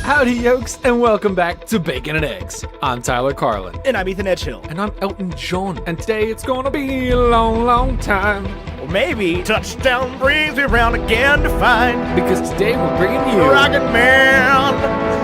Howdy, yokes, and welcome back to Bacon and Eggs. I'm Tyler Carlin. And I'm Ethan Edgehill. And I'm Elton John. And today it's gonna be a long, long time. Or maybe touchdown brings me round again to find. Because today we're bringing you Rocketman.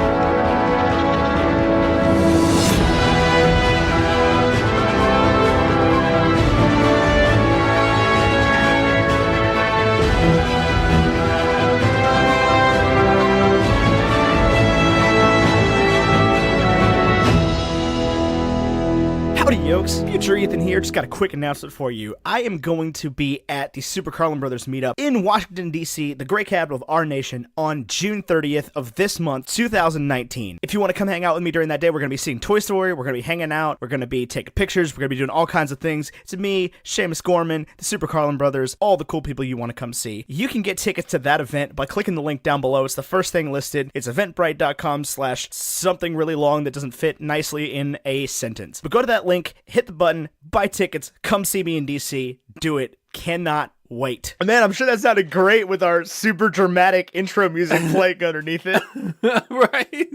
Howdy, yokes. Future Ethan here. Just got a quick announcement for you. I am going to be at the Super Carlin Brothers Meetup in Washington, D.C., the great capital of our nation, on June 30th of this month, 2019. If you want to come hang out with me during that day, we're going to be seeing Toy Story, we're going to be hanging out, we're going to be taking pictures, we're going to be doing all kinds of things. It's me, Seamus Gorman, the Super Carlin Brothers, all the cool people you want to come see. You can get tickets to that event by clicking the link down below. It's the first thing listed. It's eventbrite.com/something really long that doesn't fit nicely in a sentence. But go to that link, hit the button, buy tickets, come see me in DC, do it. Cannot wait. Man, I'm sure that sounded great with our super dramatic intro music playing underneath it. right?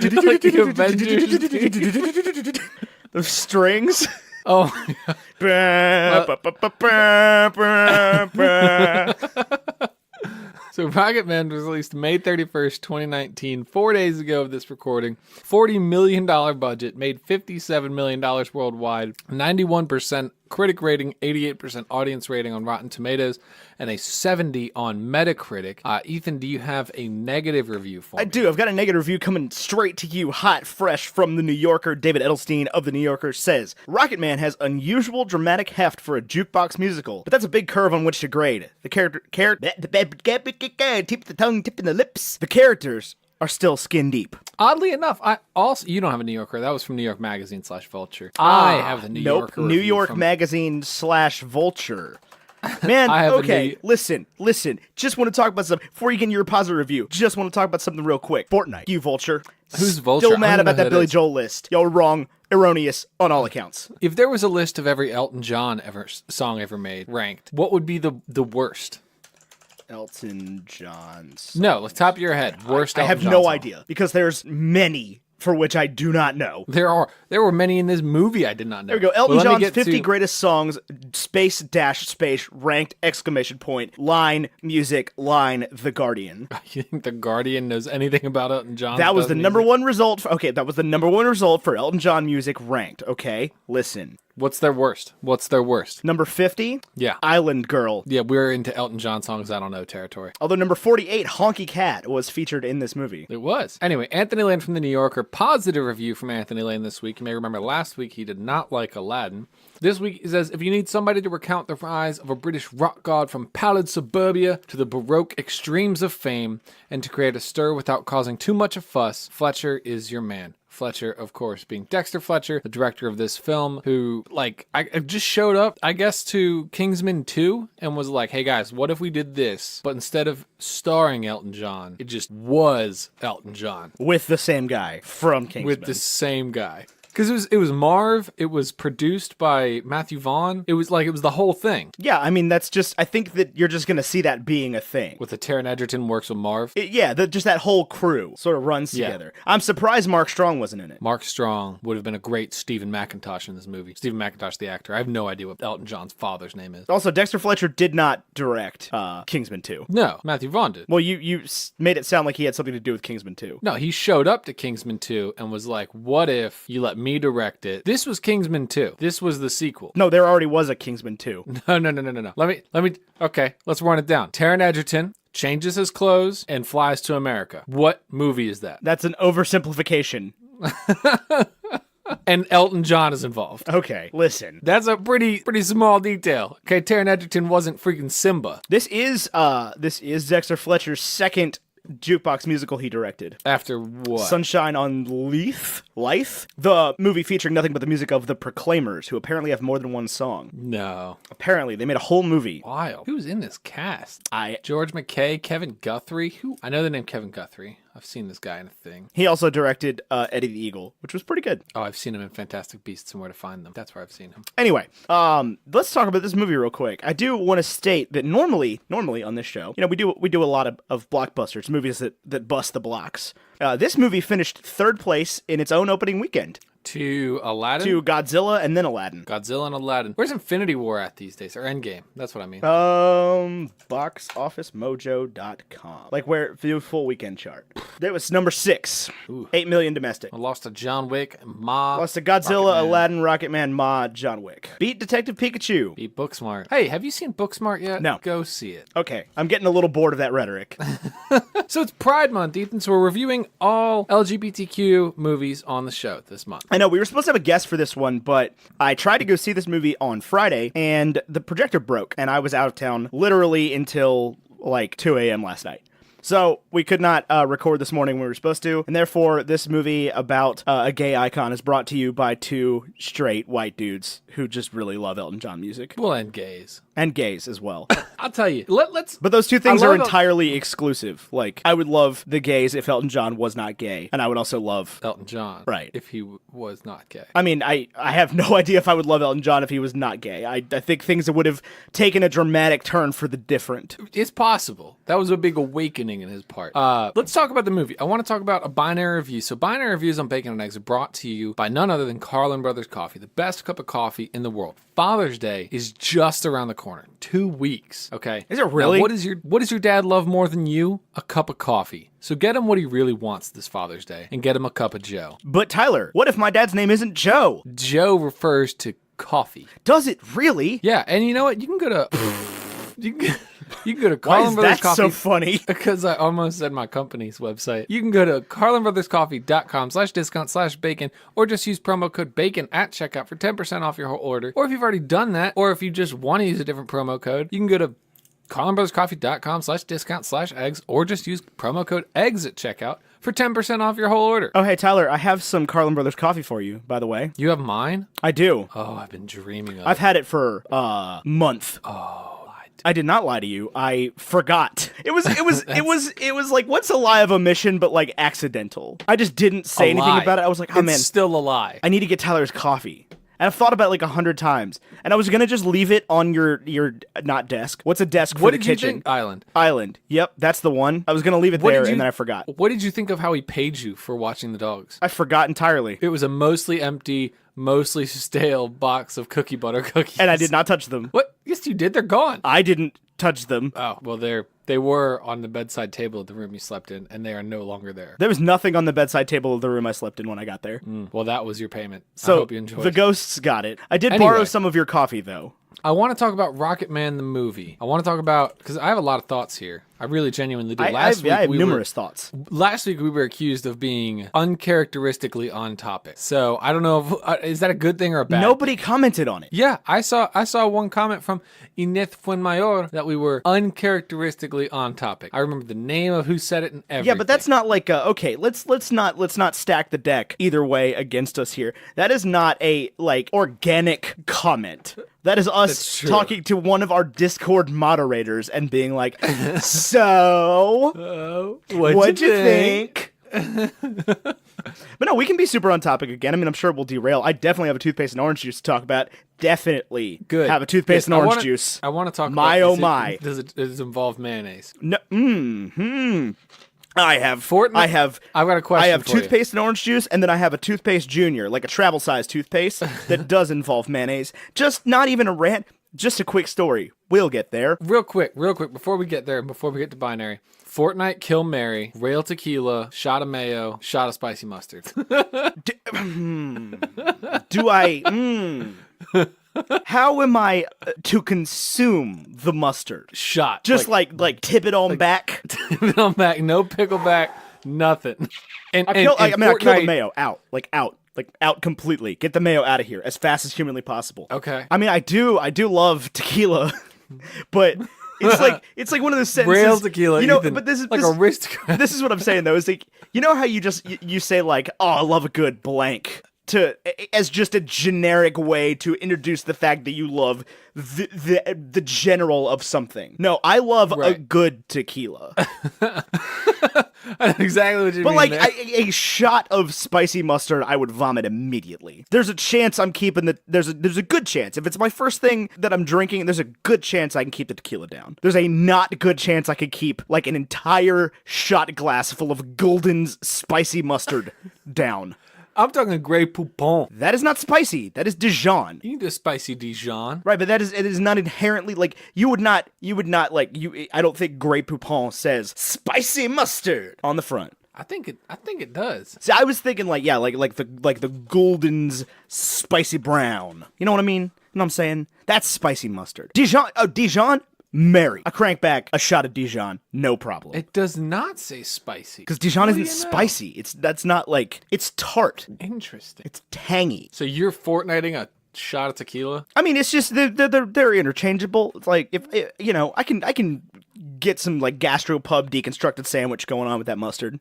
Like the Avengers. The strings. Oh my God. So Rocketman was released May 31st, 2019, 4 days ago of this recording. $40 million budget, made $57 million worldwide, 91% critic rating, 88% audience rating on Rotten Tomatoes, and a 70 on Metacritic. Ethan, do you have a negative review for me? I do. I've got a negative review coming straight to you, hot, fresh from The New Yorker. David Edelstein of The New Yorker says, Rocketman has unusual dramatic heft for a jukebox musical, but that's a big curve on which to grade. The tip the tongue, tipping the lips. The characters are still skin deep. Oddly enough, you don't have a New Yorker. That was from New York Magazine / Vulture. I have the New Yorker. New York Magazine / Vulture. Man, okay, listen. Just want to talk about something. Before you get into your positive review, just want to talk about something real quick. Fortnite. You, Vulture. Who's Vulture? Still mad about that Billy Joel list. Y'all were wrong. Erroneous on all accounts. If there was a list of every Elton John song ever made, ranked, what would be the worst? Elton John's. No, let's top of your head. Worst Elton I have John no song. idea, because there's many for which I do not know. There were many in this movie I did not know. There we go. Elton John's 50 greatest songs, space, ranked, ! Line, music, line, The Guardian. You think The Guardian knows anything about Elton John? That was the number one result. That was the number one result for Elton John music ranked. Okay, listen. What's their worst? Number 50? Yeah. Island Girl. Yeah, we're into Elton John songs I don't know territory. Although number 48, Honky Cat, was featured in this movie. It was. Anyway, Anthony Lane from The New Yorker. Positive review from Anthony Lane this week. You may remember last week he did not like Aladdin. This week he says, if you need somebody to recount the rise of a British rock god from pallid suburbia to the Baroque extremes of fame, and to create a stir without causing too much a fuss, Fletcher is your man. Fletcher, of course, being Dexter Fletcher, the director of this film, who, I just showed up, I guess, to Kingsman 2 and was like, hey guys, what if we did this? But instead of starring Elton John, it just was Elton John. With the same guy from Kingsman. With the same guy. Because it was Marv, it was produced by Matthew Vaughn, it was the whole thing. Yeah, I mean, I think that you're just going to see that being a thing. With the Taron Egerton works with Marv? Just that whole crew sort of runs together. I'm surprised Mark Strong wasn't in it. Mark Strong would have been a great Stephen McIntosh in this movie. Stephen McIntosh, the actor. I have no idea what Elton John's father's name is. Also, Dexter Fletcher did not direct Kingsman 2. No, Matthew Vaughn did. Well, you made it sound like he had something to do with Kingsman 2. No, he showed up to Kingsman 2 and was like, what if you let me direct it? This was Kingsman 2. This was the sequel. No, there already was a Kingsman 2. No. Let me, okay, let's run it down. Taron Egerton changes his clothes and flies to America. What movie is that? That's an oversimplification. And Elton John is involved. Okay, listen. That's a pretty small detail. Okay, Taron Egerton wasn't freaking Simba. This is Dexter Fletcher's second jukebox musical he directed. After what? Sunshine on Life? The movie featuring nothing but the music of the Proclaimers, who apparently have more than one song. No. Apparently, they made a whole movie. Wild. Who's in this cast? George McKay, Kevin Guthrie. Who? I know the name Kevin Guthrie. I've seen this guy in a thing. He also directed Eddie the Eagle, which was pretty good. Oh, I've seen him in Fantastic Beasts and Where to Find Them. That's where I've seen him. Anyway, let's talk about this movie real quick. I do want to state that normally on this show, we do a lot of blockbusters, movies that bust the blocks. This movie finished third place in its own opening weekend. To Aladdin? To Godzilla and then Aladdin. Godzilla and Aladdin. Where's Infinity War at these days? Or Endgame. That's what I mean. Boxofficemojo.com. Like where the full weekend chart. That was number 6. Ooh. 8 million domestic. I lost to John Wick, Ma. Lost to Godzilla, Rocketman. Aladdin, Rocketman, Ma, John Wick. Beat Detective Pikachu. Beat Booksmart. Hey, have you seen Booksmart yet? No. Go see it. Okay, I'm getting a little bored of that rhetoric. So it's Pride Month, Ethan, so we're reviewing all LGBTQ movies on the show this month. I know, we were supposed to have a guest for this one, but I tried to go see this movie on Friday, and the projector broke, and I was out of town literally until like 2 a.m. last night. So we could not record this morning when we were supposed to, and therefore this movie about a gay icon is brought to you by 2 straight white dudes who just really love Elton John music. We'll end gays. And gays as well. I'll tell you. Let's. But those two things I are love entirely exclusive. Like, I would love the gays if Elton John was not gay, and I would also love Elton John. Right. If he was not gay. I mean, I have no idea if I would love Elton John if he was not gay. I think things would have taken a dramatic turn for the different. It's possible. That was a big awakening in his part. Let's talk about the movie. I want to talk about a binary review. So binary reviews on Bacon and Eggs are brought to you by none other than Carlin Brothers Coffee, the best cup of coffee in the world. Father's Day is just around the corner. 2 weeks. Okay. Is it really? Now, what does your dad love more than you? A cup of coffee. So get him what he really wants this Father's Day and get him a cup of Joe. But Tyler, what if my dad's name isn't Joe? Joe refers to coffee. Does it really? Yeah, and you know what? You can go to you can go to Why Carlin is Brothers that Coffee. so funny? Because I almost said my company's website. You can go to carlinbrotherscoffee.com/discount/bacon or just use promo code BACON at checkout for 10% off your whole order. Or if you've already done that, or if you just want to use a different promo code, you can go to carlinbrotherscoffee.com/discount/eggs or just use promo code EGGS at checkout for 10% off your whole order. Oh, hey, Tyler, I have some Carlin Brothers coffee for you, by the way. You have mine? I do. Oh, I've been dreaming of I've it. had it for a month. I did not lie to you. I forgot. It was like, what's a lie of omission, but like accidental. I just didn't say anything lie. about it. I was like, oh It's man, still a lie. I need to get Tyler's coffee. And I've thought about it like 100 times. And I was going to just leave it on your not desk. What's a desk for What the did you kitchen? think? Island. Island. Yep, that's the one. I was going to leave it there and then I forgot. What did you think of how he paid you for watching the dogs? I forgot entirely. It was a mostly empty, mostly stale box of cookie butter cookies. And I did not touch them. What? Yes, you did. They're gone. I didn't touch them. Oh, well, they were on the bedside table of the room you slept in, and they are no longer there. There was nothing on the bedside table of the room I slept in when I got there. Well, that was your payment. So I hope you enjoyed the it. ghosts got it. I did Anyway. borrow some of your coffee, though. I want to talk about Rocketman the movie. I want to talk about, because I have a lot of thoughts here. I really genuinely do. I have numerous thoughts. Last week we were accused of being uncharacteristically on topic. So I don't know if, is that a good thing or a bad thing? Nobody commented on it. Yeah, I saw one comment from Ineth Fuenmayor that we were uncharacteristically on topic. I remember the name of who said it and everything. Yeah, but that's not like okay. Let's not stack the deck either way against us here. That is not a like organic comment. That is us talking to one of our Discord moderators and being like, so what'd you think? But no, we can be super on topic again. I mean, I'm sure we'll derail. I definitely have a toothpaste and orange juice to talk about. Definitely have a toothpaste and orange juice. I want to talk my about oh my. Does it involve mayonnaise? No, I have Fortnite? I've got a question. I have for toothpaste and orange juice, and then I have a toothpaste junior, like a travel size toothpaste that does involve mayonnaise. Just not even a rant. Just a quick story. We'll get there. Real quick, before we get there, before we get to binary. Fortnite, Kill Mary, Rail Tequila, shot of mayo, shot of spicy mustard. Do I? How am I to consume the mustard? Shot. Just like tip it on back. Tip it on back, no pickleback, nothing. And I kill the Fortnite- mayo out. Like out completely. Get the mayo out of here as fast as humanly possible. Okay. I mean, I do love tequila, but it's like one of those sentences. Rail tequila, you know. Ethan, But this is like aristocrat. This is what I'm saying though. Is like, you know how you just you say like, oh, I love a good blank as just a generic way to introduce the fact that you love the general of something. No, I love a good tequila. I I know exactly what you But mean. like there. a shot of spicy mustard, I would vomit immediately. There's a chance I'm keeping the. There's a good chance if it's my first thing that I'm drinking. There's a good chance I can keep the tequila down. There's a not good chance I could keep like an entire shot glass full of Golden's spicy mustard down. I'm talking Grey Poupon. That is not spicy. That is Dijon. You need a spicy Dijon. Right, but it is not inherently like you would not like you. I don't think Grey Poupon says spicy mustard on the front. I think it does. See, I was thinking like the Golden's spicy brown. You know what I mean? You know what I'm saying? That's spicy mustard. Dijon. Oh, Dijon. Mary. I crank back a shot of Dijon. No problem. It does not say spicy. Because Dijon isn't you know? spicy. That's not like it's tart. Interesting. It's tangy. So you're Fortniting a shot of tequila? I mean, it's just they're interchangeable. It's like if I can get some like gastropub deconstructed sandwich going on with that mustard.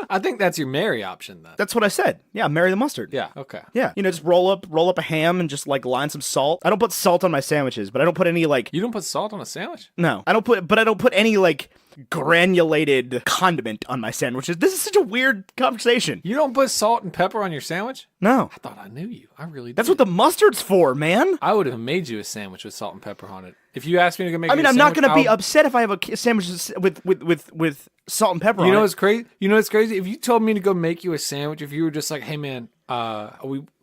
I think that's your Mary option then. That's what I said. Yeah, marry the mustard. Yeah, okay. Yeah, just roll up a ham and just like line some salt. I don't put salt on my sandwiches, but I don't put any like You don't put salt on a sandwich? no. I don't put any like granulated condiment on my sandwiches. This is such a weird conversation. You don't put salt and pepper on your sandwich? No. I thought I knew you. I really did. That's what the mustard's for, man. I would have made you a sandwich with salt and pepper on it. If you asked me to go make I mean, you a I'm not sandwich, going to be upset if I have a sandwich with salt and pepper on You know it. what's crazy? You know what's crazy? If you told me to go make you a sandwich, if you were just like, "Hey man,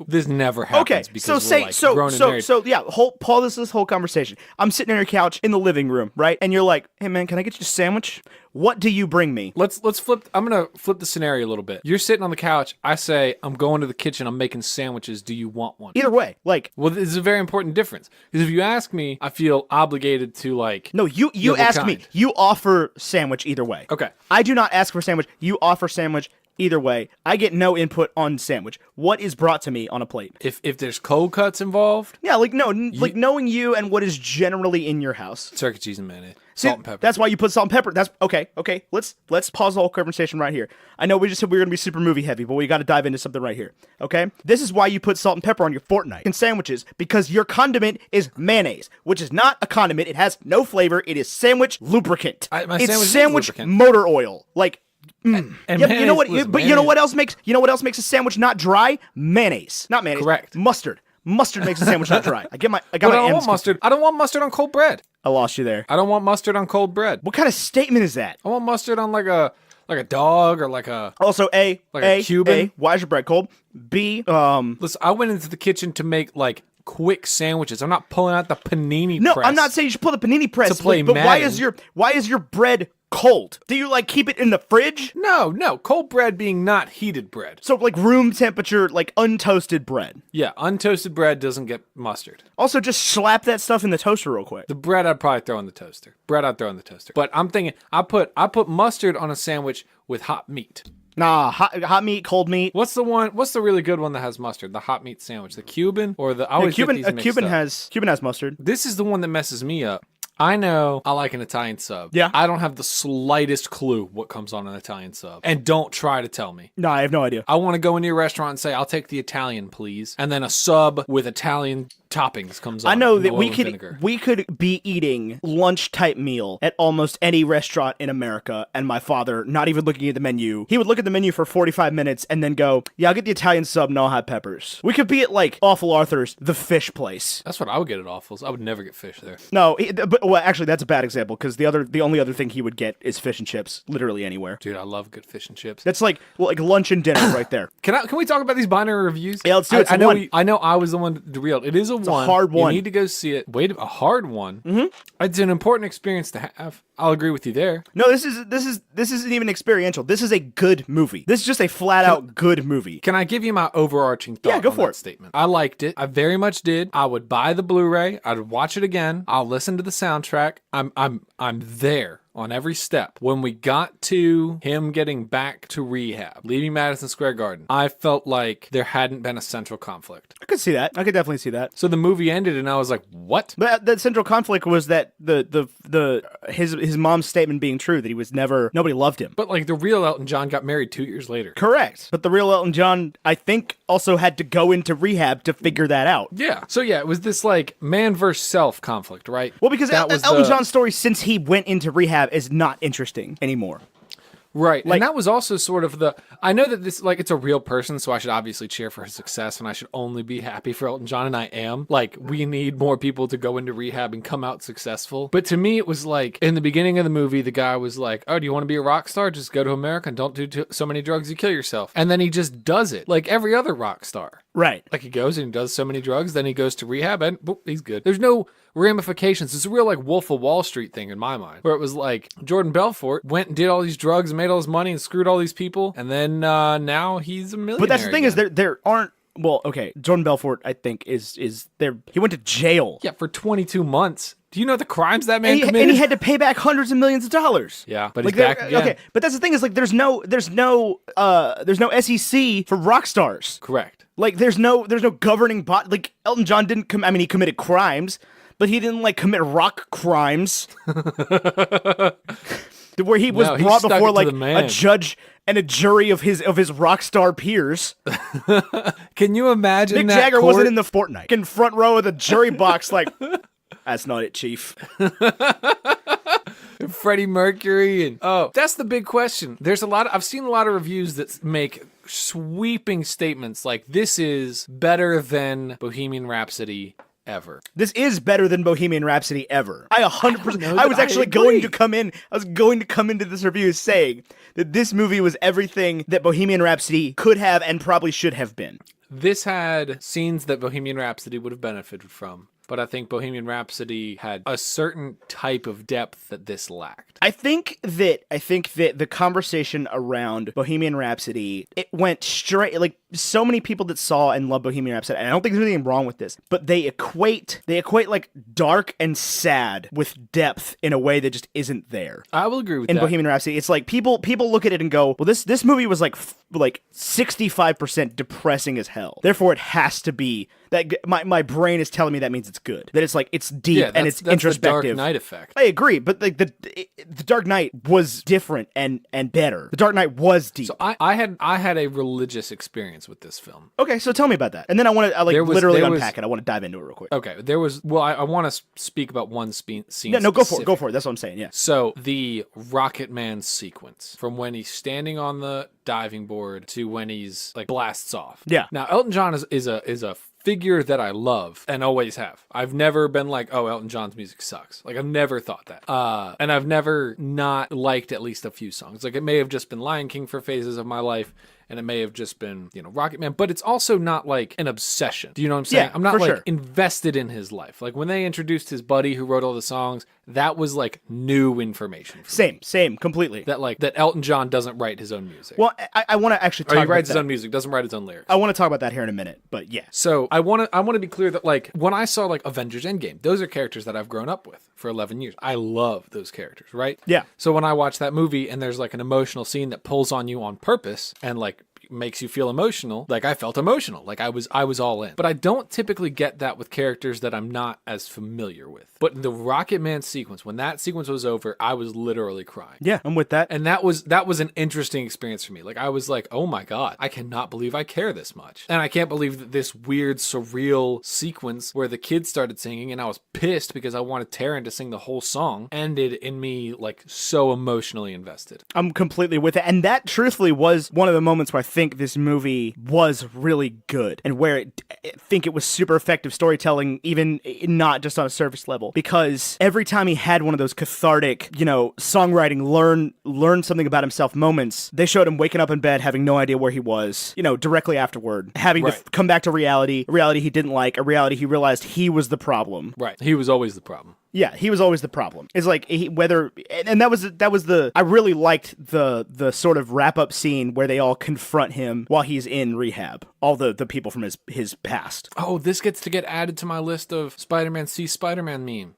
this never happens." Okay, because we're like grown and married. yeah, pause this whole conversation. I'm sitting on your couch in the living room, right? And you're like, "Hey man, can I get you a sandwich? What do you bring me?" Let's flip. I'm gonna flip the scenario a little bit. You're sitting on the couch. I say, "I'm going to the kitchen. I'm making sandwiches. Do you want one?" Either way, like, Well, this is a very important difference because if you ask me, I feel obligated to like. no, you what ask me. kind? You offer sandwich either way. Okay. I do not ask for sandwich. You offer sandwich either way. I get no input on sandwich. What is brought to me on a plate? If there's cold cuts involved, Yeah, like no, like knowing you and what is generally in your house. turkey cheese and mayonnaise, See, salt and pepper. That's why you put salt and pepper. That's okay. Let's pause the whole conversation right here. I know we just said we were gonna be super movie heavy, but we got to dive into something right here. Okay, this is why you put salt and pepper on your Fortnite and sandwiches because your condiment is mayonnaise, which is not a condiment. It has no flavor. It is sandwich lubricant. My it's sandwich is sandwich lubricant. motor oil. Like. And Yeah, you know what? mayonnaise was But you know what mayonnaise. else makes a sandwich not dry? Mayonnaise, not mayonnaise. Correct. Mustard. Mustard makes a sandwich not dry. I got my But I don't M's want mustard. I don't want mustard on cold bread. I lost you there. I don't want mustard on cold bread. What kind of statement is that? I want mustard on like a dog or like a. Also, A, Cuban? why is your bread cold? B, Listen, I went into the kitchen to make like quick sandwiches. I'm not pulling out the panini no, press. I'm not saying you should pull the panini press. To play but why Madden. is your bread cold? Do you like keep it in the fridge? No, cold bread being not heated bread. So like room temperature, like untoasted bread. Yeah, untoasted bread doesn't get mustard. Also, just slap that stuff in the toaster real quick. The bread I'd probably throw in the toaster. But I'm thinking I put mustard on a sandwich with hot meat. Nah, hot meat, cold meat. What's the really good one that has mustard? The hot meat sandwich, the Cuban or the I always get these mixed Cuban up. has mustard. This is the one that messes me up. I know I like an Italian sub. Yeah. I don't have the slightest clue what comes on an Italian sub. And don't try to tell me. No, I have no idea. I want to go into your restaurant and say, "I'll take the Italian, please." And then a sub with Italian toppings comes on. I know and that oil and vinegar. we could be eating lunch type meal at almost any restaurant in America, and my father not even looking at the menu. He would look at the menu for 45 minutes and then go, "Yeah, I'll get the Italian sub, no hot peppers." We could be at like Awful Arthur's, the fish place. That's what I would get at Awfuls. I would never get fish there. No, well, actually, that's a bad example because the only other thing he would get is fish and chips, literally anywhere. Dude, I love good fish and chips. That's like lunch and dinner right there. Can we talk about these binary reviews? Yeah, let's do it. It's I a know one. I know I was the one derailed. It is a one. a hard one. You need to go see it. Wait, a hard one. Mm-hmm. It's an important experience to have. I'll agree with you there. No, this isn't even experiential. This is a good movie. This is just a flat out good movie. Can I give you my overarching thought Yeah, go on for that it. statement? I liked it. I very much did. I would buy the Blu-ray. I'd watch it again. I'll listen to the soundtrack. I'm there on every step. When we got to him getting back to rehab, leaving Madison Square Garden, I felt like there hadn't been a central conflict. I could see that. I could definitely see that. So the movie ended and I was like, what? But that central conflict was that his mom's statement being true, that he was nobody loved him. But like the real Elton John got married 2 years later. Correct. But the real Elton John, I think, also had to go into rehab to figure that out. Yeah. So yeah, it was this like man versus self conflict, right? Well, because that was Elton John's story since he went into rehab is not interesting anymore. Right. Like, and that was also sort of I know that this, like, it's a real person, so I should obviously cheer for his success, and I should only be happy for Elton John, and I am. Like, we need more people to go into rehab and come out successful. But to me, it was like, in the beginning of the movie, the guy was like, oh, do you want to be a rock star? Just go to America and don't do so many drugs, you kill yourself. And then he just does it, like every other rock star. right. Like, he goes and he does so many drugs, then he goes to rehab, and boop, he's good. There's no ramifications. It's a real, like, Wolf of Wall Street thing in my mind, where it was like Jordan Belfort went and did all these drugs and made all this money and screwed all these people, and then now he's a millionaire. But that's the thing again. is there aren't. Well, okay, Jordan Belfort, I think, is there. He went to jail. Yeah, for 22 months. Do you know the crimes that man And committed? he had to pay back hundreds of millions of dollars. Yeah, but Like, he's back again. okay, but that's the thing is, like, there's no SEC for rock stars. Correct. Like, there's no governing body. Like, Elton John didn't he committed crimes, but he didn't, like, commit rock crimes. Where he was No, he brought stuck before, it to like, the man. a judge and a jury of his rock star peers. Can you imagine Mick that Jagger court? wasn't in the Fortnite. In front row of the jury box, like, that's not it, Chief. Freddie Mercury and that's the big question. I've seen a lot of reviews that make sweeping statements like, this is better than Bohemian Rhapsody ever. This is better than Bohemian Rhapsody ever. I 100%. know I was that I actually agree. going to come in. I was going to come into this review saying that this movie was everything that Bohemian Rhapsody could have and probably should have been. This had scenes that Bohemian Rhapsody would have benefited from, but I think Bohemian Rhapsody had a certain type of depth that this lacked. I think that the conversation around Bohemian Rhapsody, it went straight, like, so many people that saw and love Bohemian Rhapsody, and I don't think there's anything wrong with this, but they equate like dark and sad with depth in a way that just isn't there. I will agree with In that. Bohemian Rhapsody, it's like people look at it and go, well, this movie was like 65% depressing as hell. Therefore, it has to be that. My brain is telling me that means it's good. That it's like, it's deep Yeah, and it's that's introspective. the Dark Knight effect. I agree, but like the Dark Knight was different and better. The Dark Knight was deep. So I had a religious experience with this film. Okay, so tell me about that, and then I want to literally unpack it. I want to dive into it real quick. Okay, I want to speak about one scene. No, go for it. That's what I'm saying. Yeah. So the Rocketman sequence, from when he's standing on the diving board to when he's like blasts off. Yeah. Now Elton John is a figure that I love and always have. I've never been like, oh, Elton John's music sucks. Like, I've never thought that. And I've never not liked at least a few songs. Like, it may have just been Lion King for phases of my life, and it may have just been, Rocketman, but it's also not like an obsession. Do you know what I'm saying? Yeah, I'm not for like sure. invested in his life. Like, when they introduced his buddy who wrote all the songs, that was like new information for me. Same, completely. That Elton John doesn't write his own music. Well, I want to actually talk Or he about writes his that. own music, doesn't write his own lyrics. I want to talk about that here in a minute, but yeah. So I want to be clear that, like, when I saw like Avengers Endgame, those are characters that I've grown up with for 11 years. I love those characters, right? Yeah. So when I watch that movie and there's like an emotional scene that pulls on you on purpose and like makes you feel emotional, like I felt emotional, like I was all in. But I don't typically get that with characters that I'm not as familiar with. But in the Rocketman sequence, when that sequence was over, I was literally crying. Yeah, I'm with that. And that was an interesting experience for me. Like, I was like, oh my God, I cannot believe I care this much. And I can't believe that this weird, surreal sequence where the kids started singing and I was pissed because I wanted Taryn to sing the whole song ended in me like so emotionally invested. I'm completely with it. And that truthfully was one of the moments where I think this movie was really good and where I think it was super effective storytelling, even not just on a surface level, because every time he had one of those cathartic, songwriting, learn something about himself moments, they showed him waking up in bed, having no idea where he was, directly afterward, having to come back to reality, a reality he didn't like, a reality he realized he was the problem. Right. He was always the problem. Yeah, he was always the problem. It's like that was the I really liked the sort of wrap up scene where they all confront him while he's in rehab. All the people from his past. Oh, this gets to get added to my list of Spider-Man see Spider-Man meme.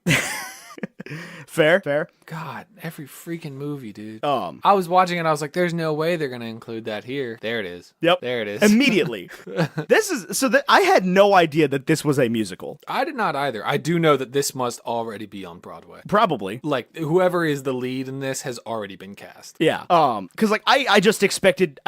Fair. God, every freaking movie, dude. I was watching it, I was like, there's no way they're going to include that here. There it is. Yep. There it is. Immediately. I had no idea that this was a musical. I did not either. I do know that this must already be on Broadway. Probably. Like, whoever is the lead in this has already been cast. Yeah. Because like I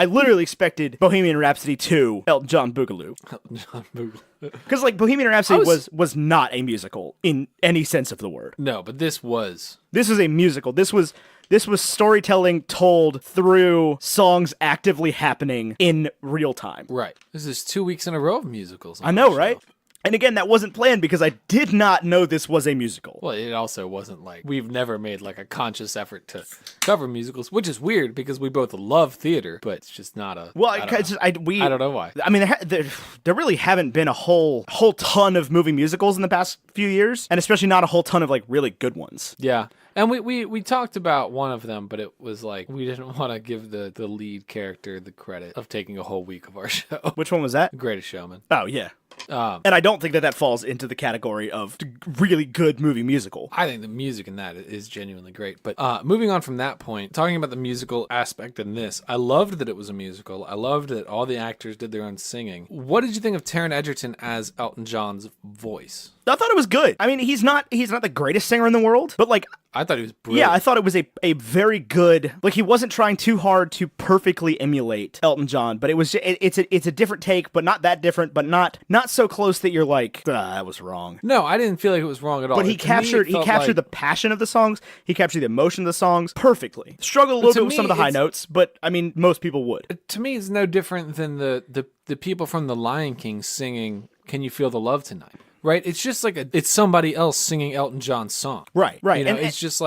literally expected Bohemian Rhapsody 2, Elton John Boogaloo. John Boogaloo. Because like Bohemian Rhapsody was not a musical in any sense of the word. No, but this was. This was a musical. This was This was storytelling told through songs actively happening in real time. Right. This is 2 weeks in a row of musicals. I know, right? And again, that wasn't planned because I did not know this was a musical. Well, it also wasn't like we've never made like a conscious effort to cover musicals, which is weird because we both love theater, but it's just not a. Well, I don't know why. I mean, there really haven't been a whole ton of movie musicals in the past few years, and especially not a whole ton of like really good ones. Yeah. And we talked about one of them, but it was like we didn't want to give the lead character the credit of taking a whole week of our show. Which one was that? Greatest Showman. Oh, yeah. And I don't think that falls into the category of really good movie musical. I think the music in that is genuinely great. But moving on from that point, talking about the musical aspect in this, I loved that it was a musical. I loved that all the actors did their own singing. What did you think of Taron Egerton as Elton John's voice? I thought it was good. I mean, he's not the greatest singer in the world, but like I thought he was brilliant. Yeah, I thought it was a very good, like he wasn't trying too hard to perfectly emulate Elton John, but it was it's a different take, but not that different, but not so close that you're like, that was wrong. No, I didn't feel like it was wrong at all. But he captured the passion of the songs, he captured the emotion of the songs perfectly. Struggled a little bit with some of the high notes, but I mean, most people would. To me, it's no different than the people from The Lion King singing "Can You Feel the Love Tonight." Right? It's just like it's somebody else singing Elton John's song. Right. You know, it's just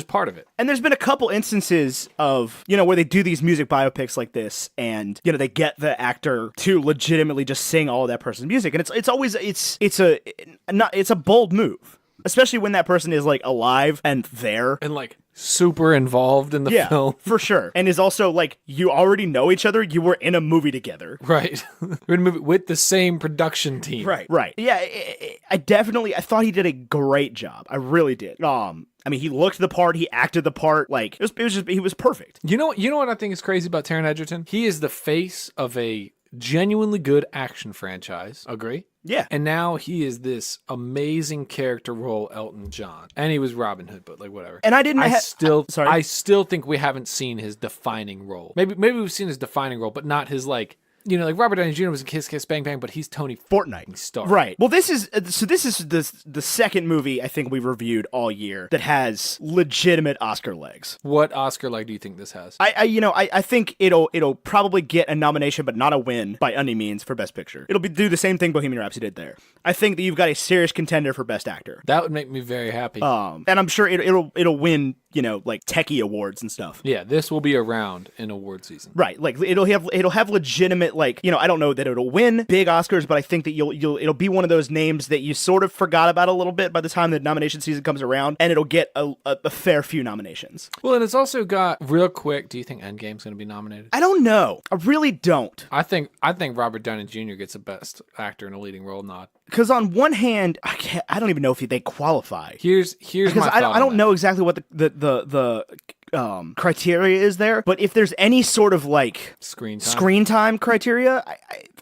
part of it. And there's been a couple instances of, where they do these music biopics like this and, they get the actor to legitimately just sing all of that person's music. And it's always, it's a bold move. Especially when that person is like alive and there. And like super involved in the film. For sure. And is also like, you already know each other. You were in a movie together. Right. We're in a movie with the same production team. Right. Yeah, I thought he did a great job. I really did. I mean, he looked the part, he acted the part, like, he was perfect. You know what I think is crazy about Taron Egerton? He is the face of a genuinely good action franchise. Agree? Yeah. And now he is this amazing character role, Elton John. And he was Robin Hood, but like whatever. And I still think we haven't seen his defining role. Maybe we've seen his defining role, but not his like Robert Downey Jr. was in Kiss Kiss Bang Bang, but he's Tony Fortnite Stark. Right. Well, this is the second movie I think we've reviewed all year that has legitimate Oscar legs. What Oscar leg do you think this has? I think it'll probably get a nomination, but not a win by any means for Best Picture. It'll do the same thing Bohemian Rhapsody did there. I think that you've got a serious contender for Best Actor. That would make me very happy. And I'm sure it'll win, like techie awards and stuff. Yeah, this will be around in award season. Right. Like it'll have legitimate, like, I don't know that it'll win big Oscars, but I think that it'll be one of those names that you sort of forgot about a little bit by the time the nomination season comes around, and it'll get a fair few nominations. Well, and it's also got, real quick, do you think Endgame's going to be nominated? I don't know. I really don't. I think Robert Downey Jr. gets a Best Actor in a Leading Role nod. Because on one hand, I don't even know if they qualify. Here's my thought. I don't know exactly what the criteria is there, but if there's any sort of like screen time criteria,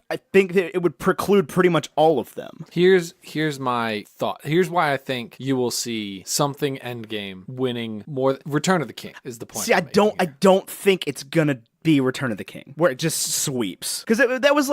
I think that it would preclude pretty much all of them. Here's my thought. Here's why I think you will see something Endgame winning more. Return of the King is the point. See, I don't think it's gonna be Return of the King, where it just sweeps, because that was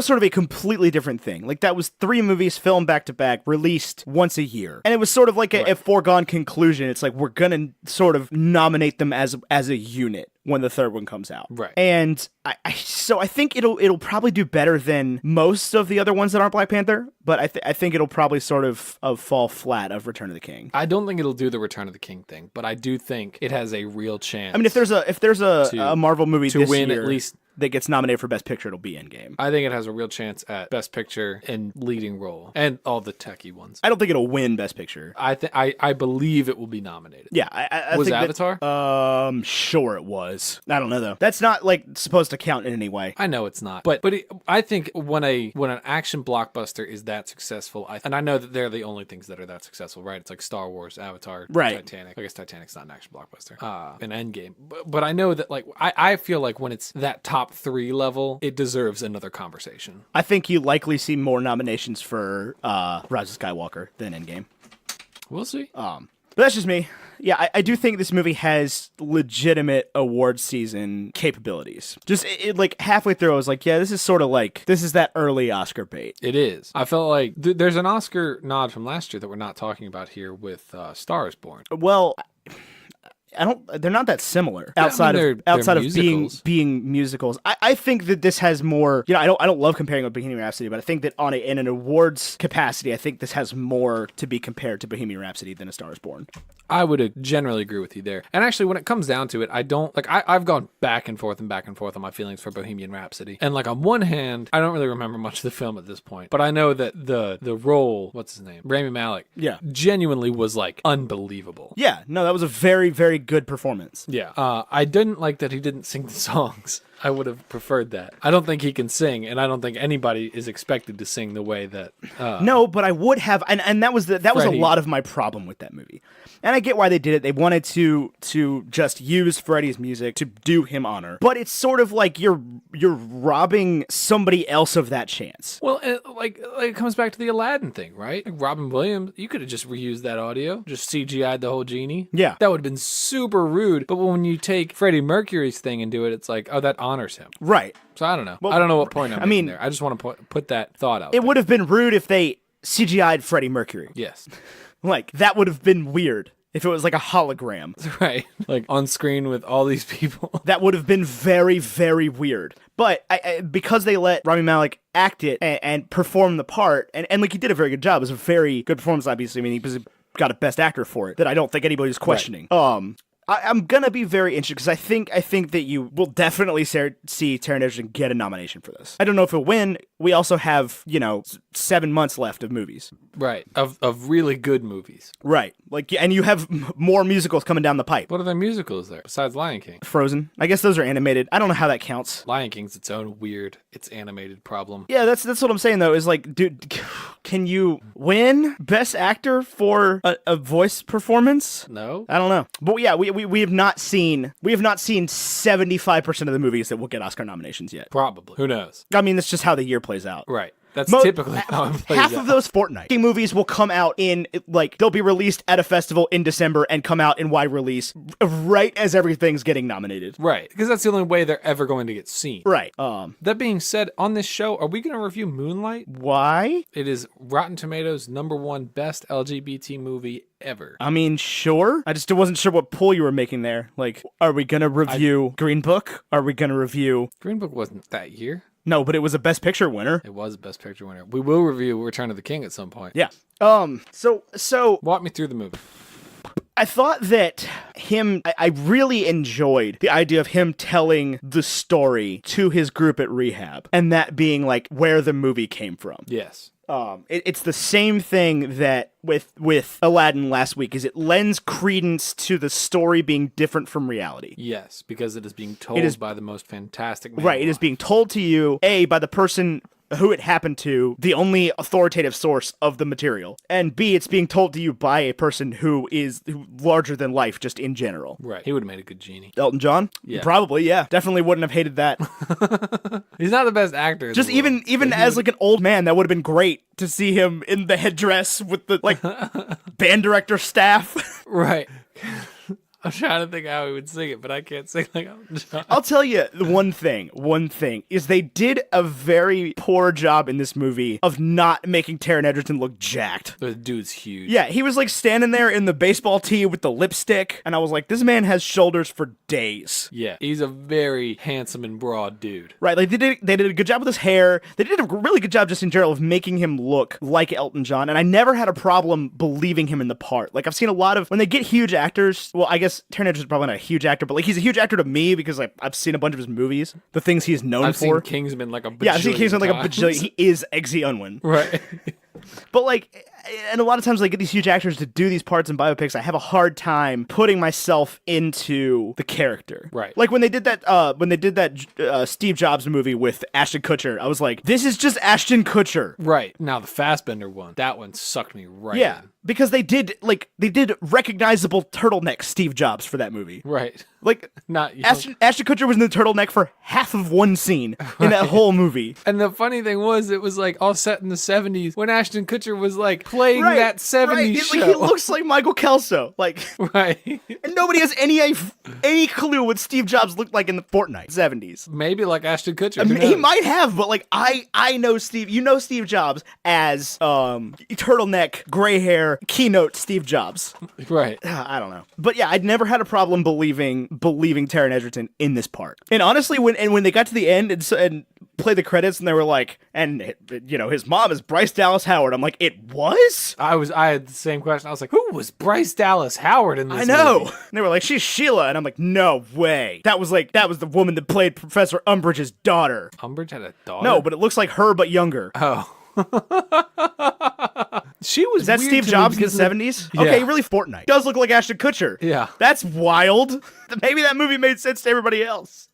sort of a completely different thing. Like, that was 3 movies filmed back to back, released once a year, and it was sort of like a foregone conclusion. It's like, we're gonna sort of nominate them as a unit when the third one comes out. Right. And I think it'll probably do better than most of the other ones that aren't Black Panther, but I think it'll probably sort of fall flat of Return of the King. I don't think it'll do the Return of the King thing, but I do think it has a real chance. I mean, if there's a Marvel movie to this win year at least that gets nominated for Best Picture, it'll be Endgame. I think it has a real chance at Best Picture and Leading Role and all the techie ones. I don't think it'll win Best Picture. I believe it will be nominated. Yeah, I was think Avatar? Sure it was. I don't know though. That's not like supposed to count in any way. I know it's not, but I think when an action blockbuster is that successful, and I know that they're the only things that are that successful, right? It's like Star Wars, Avatar, right. Titanic. I guess Titanic's not an action blockbuster. An Endgame, but I know that like I feel like when it's that top 3 level, it deserves another conversation. I think you likely see more nominations for Rise of Skywalker than Endgame. We'll see. But that's just me. Yeah, I do think this movie has legitimate award season capabilities. Just like halfway through, I was like, yeah, this is sort of like, this is that early Oscar bait. It is. I felt like there's an Oscar nod from last year that we're not talking about here with Star is Born. Well, they're not that similar I outside mean, of they're being musicals. I think that this has more, I don't love comparing with Bohemian Rhapsody, but I think that in an awards capacity, I think this has more to be compared to Bohemian Rhapsody than A Star Is Born. I would generally agree with you there. And actually, when it comes down to it, I don't like. I've gone back and forth on my feelings for Bohemian Rhapsody. And like on one hand, I don't really remember much of the film at this point, but I know that the role, what's his name, Rami Malek, genuinely was like unbelievable. Yeah, no, that was a very, very good performance. Yeah, I didn't like that he didn't sing the songs. I would have preferred that. I don't think he can sing, and I don't think anybody is expected to sing the way that. No, but I would have, and that was was a lot of my problem with that movie. And I get why they did it. They wanted to just use Freddie's music to do him honor, but it's sort of like you're robbing somebody else of that chance. Well, it comes back to the Aladdin thing, right? Like Robin Williams, you could have just reused that audio, just CGI'd the whole genie. Yeah, that would have been super rude. But when you take Freddie Mercury's thing and do it, it's like, oh, that honors him, right? So I don't know. Well, I don't know what point I'm making there. I just want to put that thought out. It would have been rude if they CGI'd Freddie Mercury. Yes. Like, that would have been weird if it was like a hologram. Right. Like on screen with all these people. That would have been very, very weird. But because they let Rami Malek act it and perform the part, and like he did a very good job. It was a very good performance, obviously. I mean, he got a Best Actor for it that I don't think anybody's questioning. Right. I'm gonna be very interested because I think that you will definitely see Taron Egerton get a nomination for this. I don't know if he'll win. We also have 7 months left of movies, right? Of really good movies, right? Like, and you have more musicals coming down the pipe. What other musicals there besides Lion King? Frozen. I guess those are animated. I don't know how that counts. Lion King's its own weird, it's animated problem. Yeah, that's what I'm saying though. Is like, dude, can you win Best Actor for a voice performance? No, I don't know. But yeah, we have not seen 75% of the movies that will get Oscar nominations yet. Probably. Who knows? I mean, that's just how the year plays out. Right. That's typically how it plays half out. of those Fortnite movies will come out in, like, they'll be released at a festival in December and come out in wide release right as everything's getting nominated. Right. Because that's the only way they're ever going to get seen. Right. That being said, on this show, are we going to review Moonlight? Why? It is Rotten Tomatoes' #1 best LGBT movie ever. I mean, sure. I just wasn't sure what pull you were making there. Like, are we going to review Green Book? Are we going to review... Green Book wasn't that year. No, but it was a Best Picture winner. It was a Best Picture winner. We will review Return of the King at some point. Yeah. So walk me through the movie. I thought that I really enjoyed the idea of him telling the story to his group at rehab, and that being like where the movie came from. Yes. It's the same thing that with Aladdin last week, is it lends credence to the story being different from reality. Yes, because it is being told by the most fantastic man. Right, it is being told to you, A, by the person who it happened to, the only authoritative source of the material, and B, it's being told to you by a person who is larger than life just in general. Right. He would have made a good genie. Elton John? Yeah. Probably, yeah. Definitely wouldn't have hated that. He's not the best actor. Just even as like an old man, that would have been great to see him in the headdress with the like band director staff. Right. I'm trying to think how he would sing it, but I can't sing like Elton John. I'll tell you one thing is they did a very poor job in this movie of not making Taron Egerton look jacked. The dude's huge. Yeah, he was like standing there in the baseball tee with the lipstick, and I was like, this man has shoulders for days. Yeah, he's a very handsome and broad dude. Right, like they did a good job with his hair. They did a really good job just in general of making him look like Elton John, and I never had a problem believing him in the part. Like, I've seen a lot of, when they get huge actors, well, I guess Taron Egerton's probably not a huge actor, but like he's a huge actor to me because like I've seen a bunch of his movies, the things he's known I've for. I've seen Kingsman like a bajillion I've seen Kingsman like a times. bajillion. He is Eggsy Unwin. Right. But like, and a lot of times, like, get these huge actors to do these parts in biopics, I have a hard time putting myself into the character. Right. Like when they did that, Steve Jobs movie with Ashton Kutcher, I was like, this is just Ashton Kutcher. Right. Now the Fassbender one, that one sucked me right Yeah. in. Because they did recognizable turtleneck Steve Jobs for that movie. Right. Like, not Ashton Kutcher was in the turtleneck for half of one scene in that whole movie. And the funny thing was, it was like all set in the 70s when Ashton Kutcher was like playing that 70s show. He looks like Michael Kelso. Like, right. And nobody has any clue what Steve Jobs looked like in the Fortnite 70s. Maybe like Ashton Kutcher. I mean, he might have, but like I know Steve. You know Steve Jobs as turtleneck, gray hair, there, keynote Steve Jobs. Right. I don't know. But yeah, I'd never had a problem believing Taron Egerton in this part. And honestly, when they got to the end and play the credits and they were like, and his mom is Bryce Dallas Howard. I'm like, it was? I had the same question. I was like, who was Bryce Dallas Howard in this I know. movie? And they were like, she's Sheila. And I'm like, no way. That was the woman that played Professor Umbridge's daughter. Umbridge had a daughter? No, but it looks like her, but younger. Oh. She was. Is that weird Steve to Jobs me in the 70s? Yeah. Okay, really Fortnite. Does look like Ashton Kutcher. Yeah. That's wild. Maybe that movie made sense to everybody else.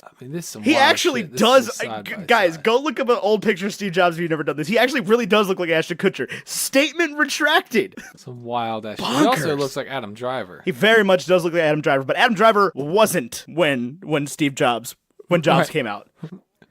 I mean, this is some He wild actually shit. This does. is side by Guys, side. go look up an old picture of Steve Jobs if you've never done this. He actually really does look like Ashton Kutcher. Statement retracted. Some wild ass shit. He also Bonkers. looks like Adam Driver. He very much does look like Adam Driver, but Adam Driver wasn't when Jobs Right. came out.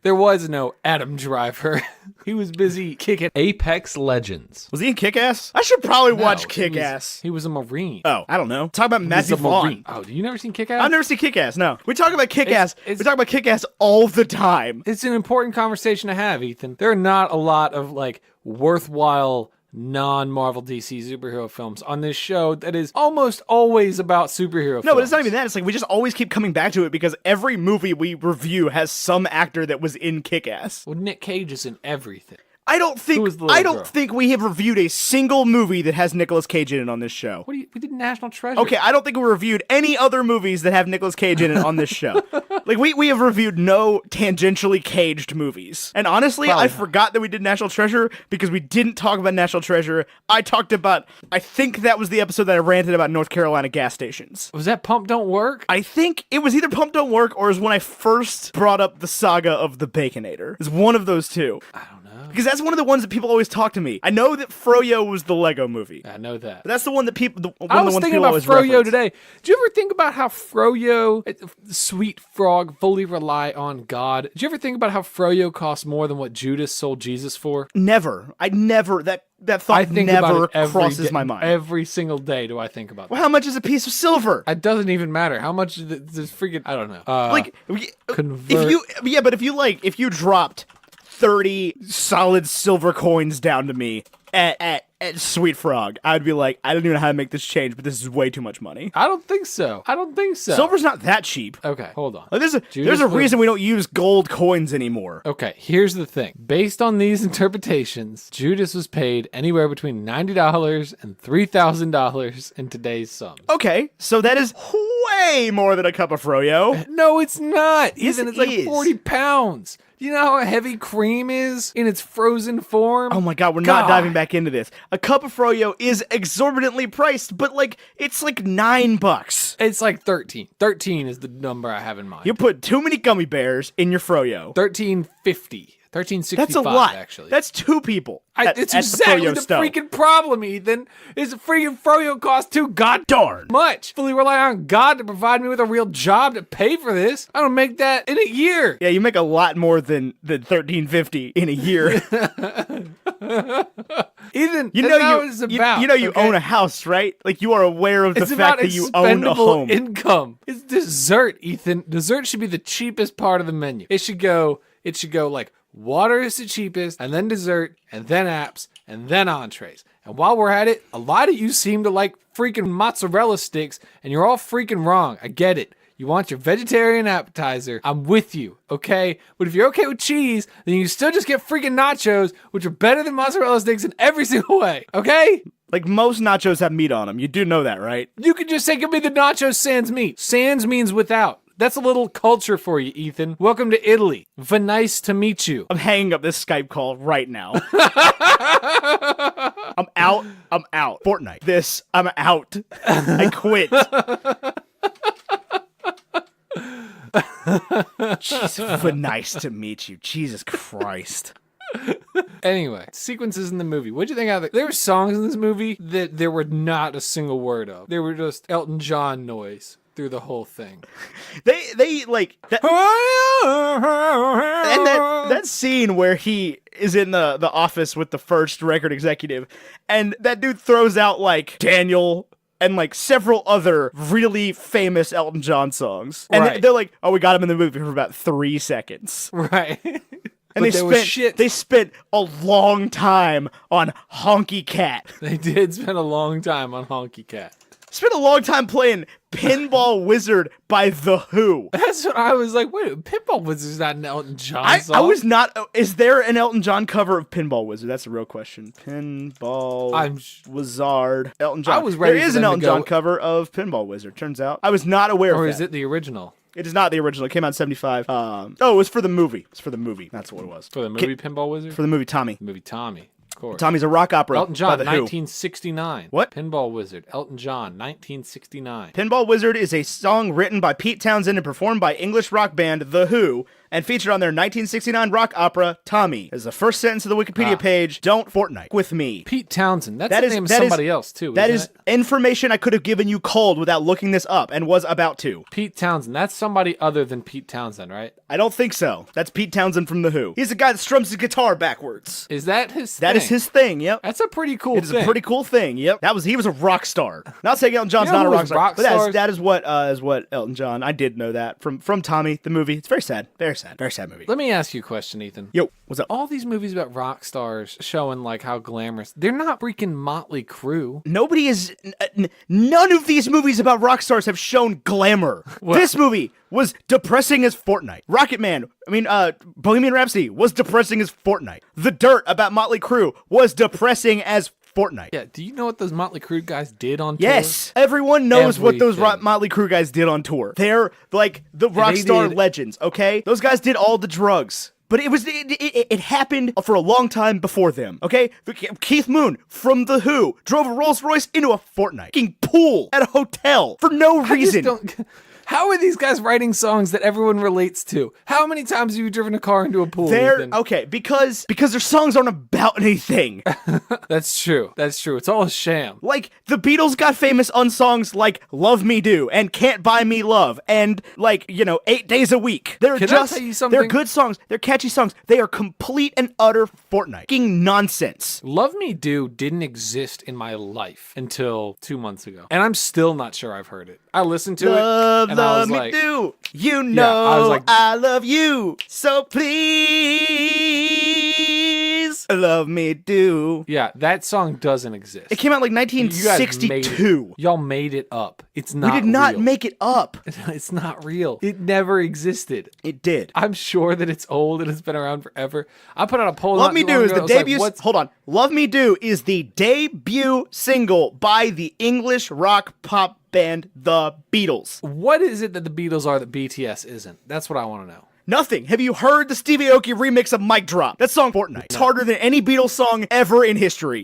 There was no Adam Driver. He was busy kicking. Apex Legends. Was he in Kick-Ass? I should probably watch No, Kick-Ass. He was a Marine. Oh, I don't know. Talk about He was Matthew a Marine. Vaughn. Oh, you never seen Kick-Ass? I've never seen Kick-Ass, no. We talk about Kick-Ass. It's- We talk about Kick-Ass all the time. It's an important conversation to have, Ethan. There are not a lot of worthwhile non-Marvel DC superhero films on this show that is almost always about superhero films. No, but it's not even that. It's like we just always keep coming back to it because every movie we review has some actor that was in Kick-Ass. Well, Nick Cage is in everything. I don't Who was the think little girl? we have reviewed a single movie that has Nicolas Cage in it on this show. We did National Treasure. Okay, I don't think we reviewed any other movies that have Nicolas Cage in it on this show. We have reviewed no tangentially caged movies. And honestly, Probably I not. forgot that we did National Treasure because we didn't talk about National Treasure. I think that was the episode that I ranted about North Carolina gas stations. Was that Pump Don't Work? I think it was either Pump Don't Work or it was when I first brought up the saga of the Baconator. It's one of those two. I don't know. Because that's one of the ones that people always talk to me. I know that Froyo was the Lego movie. I know that. But that's the one that people. I was thinking about Froyo reference. today. Do you ever think about how Froyo, Sweet Frog, fully rely on God? Did you ever think about how Froyo costs more than what Judas sold Jesus for? Never. I never. That thought I think never about it every crosses day- my mind. Every single day do I think about that. Well, how much is a piece of silver? It doesn't even matter. How much is this freaking, I don't know. If you dropped 30 solid silver coins down to me at Sweet Frog, I'd be like, I don't even know how to make this change, but this is way too much money. I don't think so. Silver's not that cheap. Okay, hold on. Like, there's Judas a was- reason we don't use gold coins anymore. Okay, here's the thing. Based on these interpretations, Judas was paid anywhere between $90 and $3,000 in today's sums. Okay, so that is way more than a cup of Froyo. No, it's not. Yes, Ethan, it it's like is. 40 pounds. Do you know how heavy cream is in its frozen form? Oh my god, we're not diving back into this. A cup of Froyo is exorbitantly priced, but it's like $9. It's like 13. 13 is the number I have in mind. You put too many gummy bears in your Froyo. 13.50. 13.65 That's a lot. actually. That's two people. It's exactly the freaking problem, Ethan. Is the freaking Froyo cost too Darn much. Fully rely on God to provide me with a real job to pay for this. I don't make that in a year. Yeah, you make a lot more than $13.50 in a year. Ethan, You that's know not what it's about. you okay? own a house, right? Like you are aware of the It's fact about that you own a expendable home. income. It's dessert, Ethan. Dessert should be the cheapest part of the menu. It should go like water is the cheapest, and then dessert, and then apps, and then entrees. And while we're at it, a lot of you seem to like freaking mozzarella sticks, and you're all freaking wrong. I get it. You want your vegetarian appetizer. I'm with you, okay? But if you're okay with cheese, then you still just get freaking nachos, which are better than mozzarella sticks in every single way, okay? Like most nachos have meat on them. You do know that, right? You could just say, give me the nachos sans meat. Sans means without. That's a little culture for you, Ethan. Welcome to Italy. Nice to meet you. I'm hanging up this Skype call right now. I'm out. Fortnite. I'm out. I quit. Jeez, nice to meet you. Jesus Christ. Anyway, sequences in the movie. What'd you think of it? There were songs in this movie that there were not a single word of. They were just Elton John noise through the whole thing. They like that, and that scene where he is in the office with the first record executive, and that dude throws out like Daniel and like several other really famous Elton John songs, and Right. they're like, "Oh, we got him in the movie for about 3 seconds." Right. And But there was shit. they spent a long time on Honky Cat. They did spend a long time on Honky Cat. Spent a long time playing Pinball Wizard by The Who. That's what I was like, wait, Pinball Wizard's not an Elton John song. I was not. Is there an Elton John cover of Pinball Wizard? That's the real question. Pinball Wizard. Elton John. I was ready There is for an them Elton to go- John cover of Pinball Wizard, turns out. I was not aware of that. Or is it the original? It is not the original. It came out in 75. It was for the movie. It's for the movie. That's what it was. For the movie Pinball Wizard? For the movie Tommy. The movie Tommy. Of course. Tommy's a rock opera. Elton John, by The Who. 1969. What? Pinball Wizard. Elton John, 1969. Pinball Wizard is a song written by Pete Townsend and performed by English rock band The Who, and featured on their 1969 rock opera, Tommy. As the first sentence of the Wikipedia page, don't Fortnite with me. Pete Townsend. That's the name of somebody else, too, That isn't is information I could have given you cold without looking this up, and was about to. Pete Townsend. That's somebody other than Pete Townsend, right? I don't think so. That's Pete Townsend from The Who. He's the guy that strums his guitar backwards. Is that his thing? That is his thing, yep. That's a pretty cool It is thing. a pretty cool thing, yep. He was a rock star. Not saying Elton John's You know not a who rock was star, rock but stars? that is what Elton John, I did know that from Tommy, the movie. It's very sad. Very sad. Very sad movie. Let me ask you a question, Ethan. Yo, what's up? All these movies about rock stars showing like how glamorous, they're not freaking Motley Crue. Nobody is. None of these movies about rock stars have shown glamour. What? This movie was depressing as Fortnite. Rocketman, Bohemian Rhapsody was depressing as Fortnite. The Dirt about Motley Crue was depressing as Fortnite. Yeah, do you know what those Motley Crue guys did on tour? Yes, everyone knows what those Everything. Motley Crue guys did on tour. They're like the rock star did- legends, okay? Those guys did all the drugs. But it happened for a long time before them, okay? Keith Moon from The Who drove a Rolls Royce into a Fortnite fucking pool at a hotel for no I just reason. don't- How are these guys writing songs that everyone relates to? How many times have you driven a car into a pool? They're Ethan? okay because their songs aren't about anything. That's true. That's true. It's all a sham. Like the Beatles got famous on songs like "Love Me Do" and "Can't Buy Me Love" and 8 Days a Week. They're Can I just tell you something? they're good songs. They're catchy songs. They are complete and utter Fortnite fucking nonsense. Love Me Do didn't exist in my life until 2 months ago. And I'm still not sure I've heard it. I listened to Love, it and I love was me like, do. You I was know like- I love you, so please love me do. yeah, that song doesn't exist. It came out like You guys made 1962. it. Y'all made it up. It's not We did not real. make it up. It's not real. It never existed. It did. I'm sure that it's old and it's been around forever. I put out a poll. Love not Me too Do long is ago. the I was like, debut. what's- Hold on. Love Me Do is the debut single by the English rock pop band The Beatles. What is it that the Beatles are that BTS isn't? That's what I want to know. Nothing. Have you heard the Stevie Aoki remix of Mic Drop? That song Fortnite. It's harder than any Beatles song ever in history.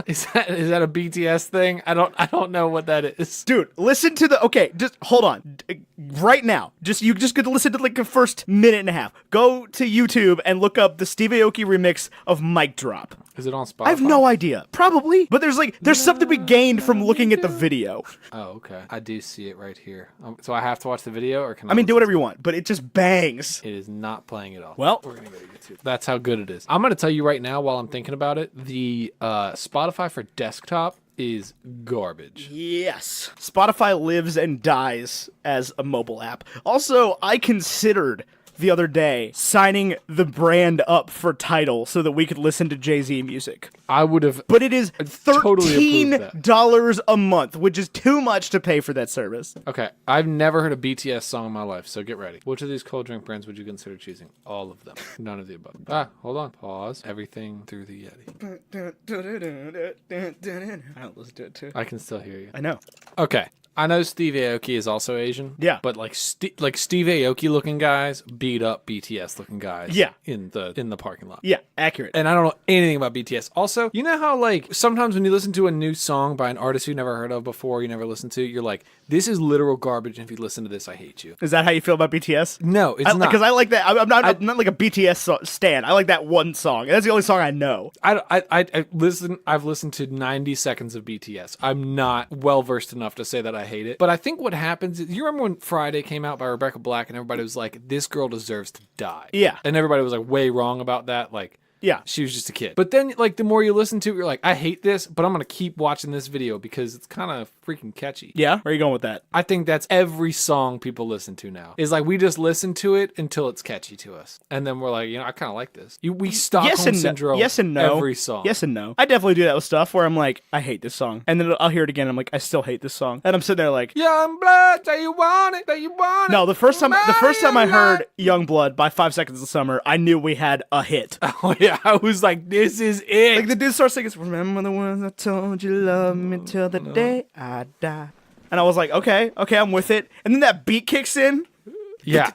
Is that a BTS thing? I don't know what that is. Dude, listen to the just hold on. Right now. You just get to listen to like the first minute and a half. Go to YouTube and look up the Stevie Aoki remix of Mic Drop. Is it on Spotify? I have no idea. Probably. But there's something to be gained from looking at the video. Oh, okay. I do see it right here. So I have to watch the video, or can I? I mean, do listen whatever you want, but it just bangs. It is not playing at all. Well- we're gonna go to YouTube. That's how good it is. I'm gonna tell you right now, while I'm thinking about it, the Spotify for desktop is garbage. Yes. Spotify lives and dies as a mobile app. Also, I considered the other day signing the brand up for Tidal so that we could listen to Jay-Z music. I would have. But it is totally approved that. $13 a month, which is too much to pay for that service. Okay, I've never heard a BTS song in my life, so get ready. Which of these cold drink brands would you consider choosing? All of them. None of the above. Hold on. Pause. Everything through the Yeti. I don't listen to it too. I can still hear you. I know. Okay. I know Steve Aoki is also Asian. Yeah. But like Steve Aoki looking guys beat up BTS looking guys. Yeah. In the parking lot. Yeah, accurate. And I don't know anything about BTS. Also, you know how like sometimes when you listen to a new song by an artist you never heard of before, you never listened to, you're like, this is literal garbage. And if you listen to this, I hate you. Is that how you feel about BTS? No, it's not. Because I like that. I'm not like a BTS stan. I like that one song. That's the only song I know. I've listened to 90 seconds of BTS. I'm not well versed enough to say that I hate it. But I think what happens is, you remember when Friday came out by Rebecca Black and everybody was like, this girl deserves to die. Yeah. And everybody was like way wrong about that. Like, Yeah. she was just a kid. But then like the more you listen to it, you're like, I hate this, but I'm going to keep watching this video because it's kind of freaking catchy. Yeah? Where are you going with that? I think that's every song people listen to now. Is like we just listen to it until it's catchy to us. And then we're like, I kind of like this. We Stockholm Syndrome yes and no. every song. Yes and no. I definitely do that with stuff where I'm like, I hate this song. And then I'll hear it again and I'm like, I still hate this song. And I'm sitting there like, Young blood, say you want it, say you want it. No, the first time I heard Young Blood by 5 Seconds of Summer, I knew we had a hit. Oh yeah, I was like, this is it. Like the dude starts singing, remember the ones I told you love me till the day I die. And I was like, okay, I'm with it. And then that beat kicks in. Yeah,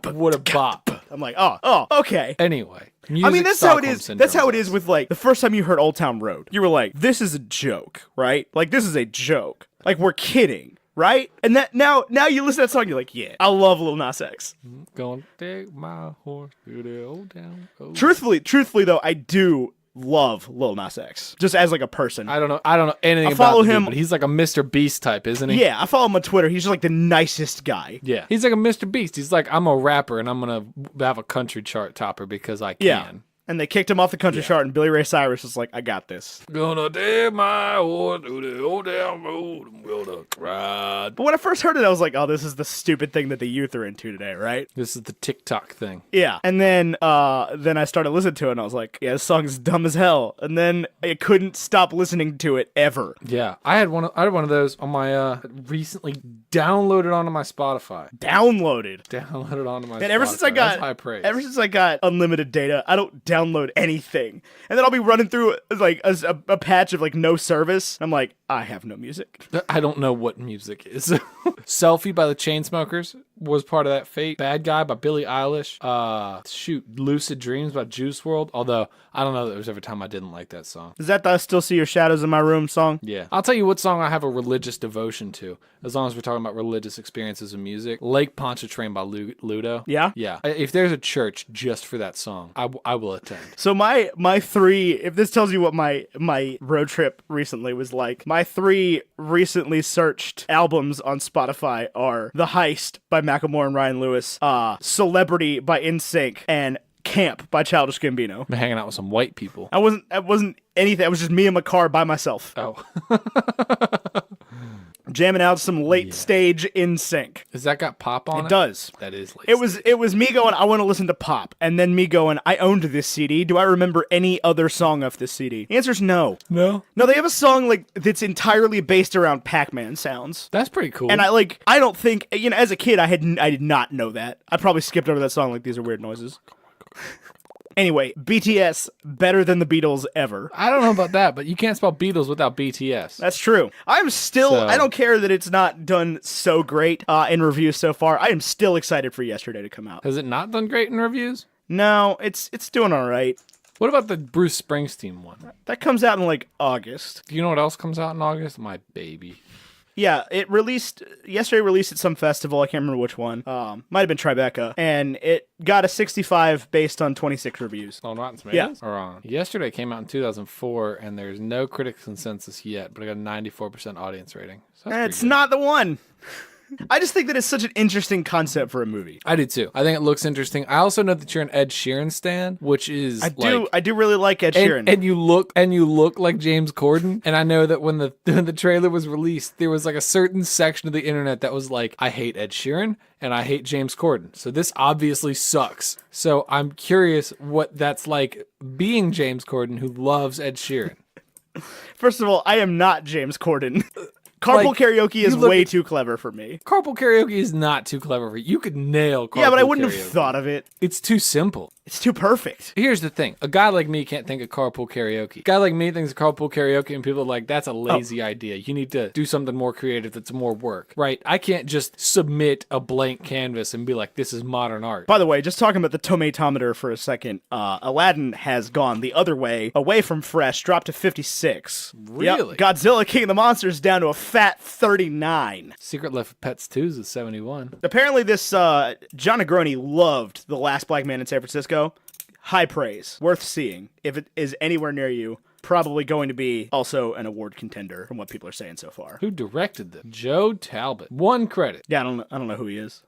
what a bop. I'm like, oh, okay. Anyway. I mean, that's how it is. That's how it is with like the first time you heard Old Town Road. You were like, this is a joke, right? Like this is a joke. Like we're kidding. Right? And that now you listen to that song, you're like, yeah, I love Lil Nas X. Gonna take my horse to the old town road. Truthfully though, I do love Lil Nas X. Just as like a person. I don't know anything I follow about him, dude, but he's like a Mr. Beast type, isn't he? Yeah, I follow him on Twitter. He's just like the nicest guy. Yeah. He's like a Mr. Beast. He's like, I'm a rapper and I'm gonna have a country chart topper because I can. Yeah. And they kicked him off the country chart, and Billy Ray Cyrus was like, I got this. Gonna take my horse to the old town road, I'm gonna ride. But when I first heard it, I was like, oh, this is the stupid thing that the youth are into today, right? This is the TikTok thing. Yeah. And then I started listening to it, and I was like, yeah, this song is dumb as hell. And then I couldn't stop listening to it ever. Yeah. I had one of those on my, recently downloaded onto my Spotify. Downloaded onto my Spotify. And That's high praise. ever since I got unlimited data, I don't download anything. And then I'll be running through like a patch of like no service. I'm like, I have no music. I don't know what music is. Selfie by the Chainsmokers was part of that fate. Bad Guy by Billie Eilish. Lucid Dreams by Juice WRLD. Although I don't know that there was ever time I didn't like that song. Is that the I Still See Your Shadows in My Room song? Yeah. I'll tell you what song I have a religious devotion to, as long as we're talking about religious experiences in music. Lake Pontchartrain by Ludo. Yeah? Yeah. If there's a church just for that song, I will attend. So my three, if this tells you what my road trip recently was like, my three recently searched albums on Spotify are The Heist by Macklemore and Ryan Lewis, Celebrity by NSYNC, and Camp by Childish Gambino. I'm hanging out with some white people. I wasn't anything. I was just me in my car by myself. Oh. Jamming out some late stage NSYNC. Has that got pop on it? It does. That is late. It was me going, I want to listen to pop, and then me going, I owned this CD. Do I remember any other song off this CD? The answer's no. No? No, they have a song like that's entirely based around Pac-Man sounds. That's pretty cool. And I don't think, as a kid, I did not know that. I probably skipped over that song like these are weird noises. Anyway, BTS, better than the Beatles ever. I don't know about that, but you can't spell Beatles without BTS. That's true. I don't care that it's not done so great in reviews so far. I am still excited for Yesterday to come out. Has it not done great in reviews? No, it's doing all right. What about the Bruce Springsteen one? That comes out in like August. Do you know what else comes out in August? My Baby. Yeah, Yesterday released at some festival, I can't remember which one. Might have been Tribeca, and it got a 65 based on 26 reviews. On Rotten Tomatoes? Yeah. Or on? Yesterday came out in 2004, and there's no critic consensus yet, but it got a 94% audience rating. So it's not the one. I just think that it's such an interesting concept for a movie. I do too. I think it looks interesting. I also know that you're an Ed Sheeran stan, which is I do really like Ed Sheeran. And you look like James Corden. And I know that when the trailer was released, there was like a certain section of the internet that was like, I hate Ed Sheeran and I hate James Corden. So this obviously sucks. So I'm curious what that's like being James Corden who loves Ed Sheeran. First of all, I am not James Corden. Carpool karaoke is way too clever for me. Carpool karaoke is not too clever for you. You could nail carpool karaoke. Yeah, but I wouldn't have thought of it. It's too simple. It's too perfect. Here's the thing. A guy like me can't think of carpool karaoke. A guy like me thinks of carpool karaoke and people are like, that's a lazy idea. You need to do something more creative that's more work. Right? I can't just submit a blank canvas and be like, this is modern art. By the way, just talking about the tomatometer for a second, Aladdin has gone the other way, away from fresh, dropped to 56. Really? Yep. Godzilla King of the Monsters down to a fat 39. Secret Life of Pets 2 is 71. Apparently this John Negroni loved The Last Black Man in San Francisco. High praise. Worth seeing. If it is anywhere near you, probably going to be also an award contender from what people are saying so far. Who directed this? Joe Talbot. One credit. Yeah, I don't know who he is.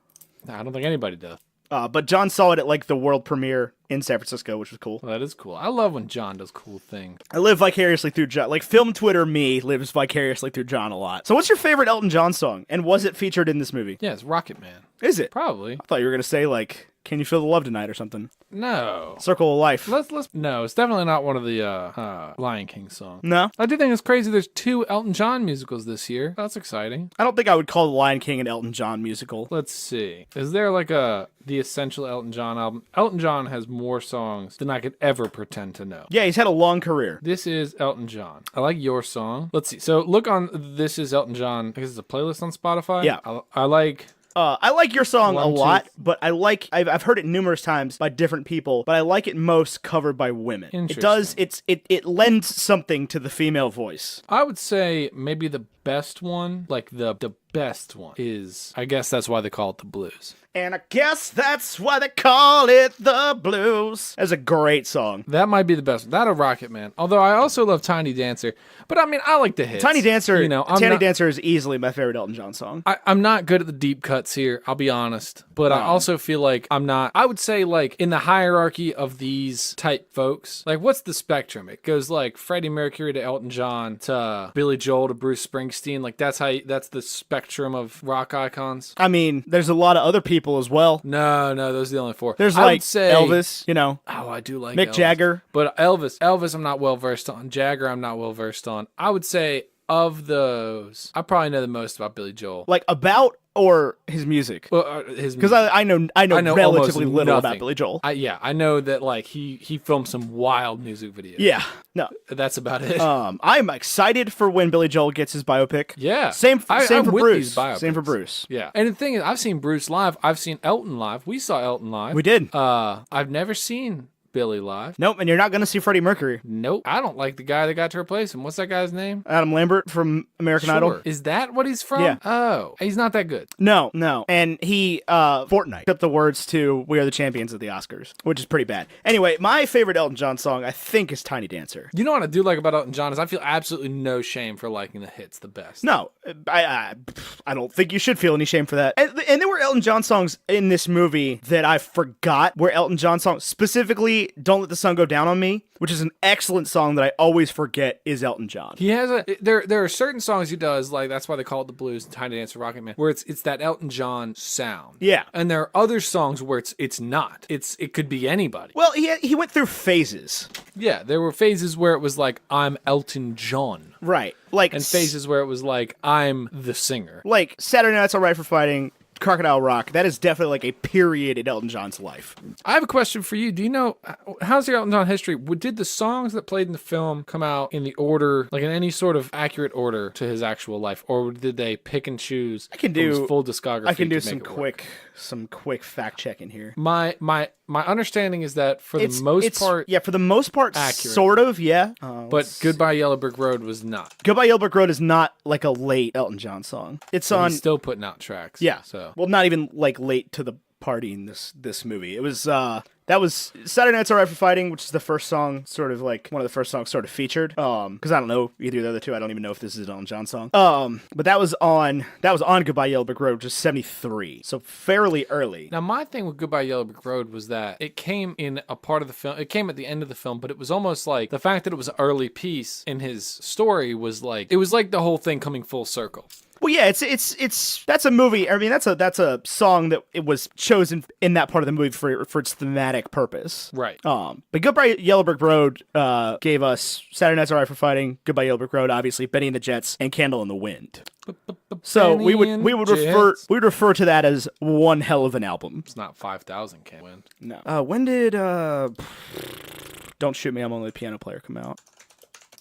I don't think anybody does. But John saw it at like the world premiere in San Francisco, which was cool. Well, that is cool. I love when John does cool things. I live vicariously through John. Like, Film Twitter me lives vicariously through John a lot. So what's your favorite Elton John song? And was it featured in this movie? Yeah, it's Rocketman. Is it? Probably. I thought you were going to say, like, Can You Feel the Love Tonight or something. No. Circle of Life. No, it's definitely not one of the Lion King songs. No? I do think it's crazy there's 2 Elton John musicals this year. That's exciting. I don't think I would call The Lion King an Elton John musical. Let's see. Is there like the essential Elton John album? Elton John has more songs than I could ever pretend to know. Yeah, he's had a long career. This is Elton John. I like your song. Let's see. So look on This Is Elton John. I guess it's a playlist on Spotify. Yeah. I like... I like your song a 1, 2, lot, but I've heard it numerous times by different people, but I like it most covered by women. It does, it lends something to the female voice. I would say maybe the best one, like the best one is, I guess that's why they call it the blues. And I guess that's why they call it the blues. That's a great song. That might be the best. That or Rocketman. Although I also love Tiny Dancer. But I mean, I like the hits. Tiny Dancer, Tiny Dancer is easily my favorite Elton John song. I'm not good at the deep cuts here, I'll be honest. But I also feel like I'm not, I would say like in the hierarchy of these type folks, like what's the spectrum? It goes like Freddie Mercury to Elton John to Billy Joel to Bruce Springsteen. Like that's the spectrum of rock icons. I mean, there's a lot of other people as well. No, those are the only 4. There's I like would say, Elvis, Oh, I do like Mick Elvis. Jagger. But Elvis I'm not well versed on. Jagger I'm not well versed on. I would say of those, I probably know the most about Billy Joel. Like about or his music? Well, his because I know relatively little nothing. about Billy Joel. I know that like he filmed some wild music videos. Yeah, no, that's about it. I'm excited for when Billy Joel gets his biopic. Yeah, same for I'm with Bruce. these biopics. Same for Bruce. Yeah, and the thing is, I've seen Bruce live. I've seen Elton live. We saw Elton live. We did. I've never seen Billy live. Nope, and you're not going to see Freddie Mercury. Nope. I don't like the guy that got to replace him. What's that guy's name? Adam Lambert from American Idol. Is that what he's from? Yeah. Oh, he's not that good. No. And he, Fortnite, took the words to We Are the Champions of the Oscars, which is pretty bad. Anyway, my favorite Elton John song, I think, is Tiny Dancer. You know what I do like about Elton John is I feel absolutely no shame for liking the hits the best. No, I don't think you should feel any shame for that. And there were Elton John songs in this movie that I forgot were Elton John songs, specifically Don't Let the Sun Go Down on Me, which is an excellent song that I always forget is Elton John. He has there are certain songs he does, like that's why they call it the blues, Tiny Dancer, Rocketman, where it's that Elton John sound. Yeah. And there are other songs where it's not. It could be anybody. Well, he went through phases. Yeah, there were phases where it was like I'm Elton John. Right. Like and phases where it was like I'm the singer. Like Saturday Night's All Right for Fighting, Crocodile Rock. That is definitely like a period in Elton John's life. I have a question for you. Do you know, how's your Elton John history? Did the songs that played in the film come out in the order, like in any sort of accurate order to his actual life? Or did they pick and choose I can do his full discography? I can do some quick fact checking here. My understanding is that for the most part... Yeah, for the most part, accurate. Sort of, yeah. But Goodbye Yellow Brick Road was not. Goodbye Yellow Brick Road is not like a late Elton John song. It's but on... He's still putting out tracks. Yeah. So. Well, not even like late to the party in this movie. It was... That was Saturday Night's All Right for Fighting, which is the first song, sort of like one of the first songs sort of featured. Because I don't know either of the other two. I don't even know if this is an Elton John song. But that was on Goodbye Yellow Brick Road, just 73, so fairly early. Now my thing with Goodbye Yellow Brick Road was that it came in a part of the film. It came at the end of the film, but it was almost like the fact that it was an early piece in his story was like it was like the whole thing coming full circle. Well, yeah, it's that's a movie. I mean, that's a song that it was chosen in that part of the movie for its thematic purpose. Right. But Goodbye Yellow Brick Road gave us Saturday Night's All Right for Fighting, Goodbye Yellow Brick Road, obviously Benny and the Jets, and Candle in the Wind. So we would refer to that as one hell of an album. It's not 5,000 Can Wind. No. When did Don't Shoot Me, I'm Only a Piano Player come out?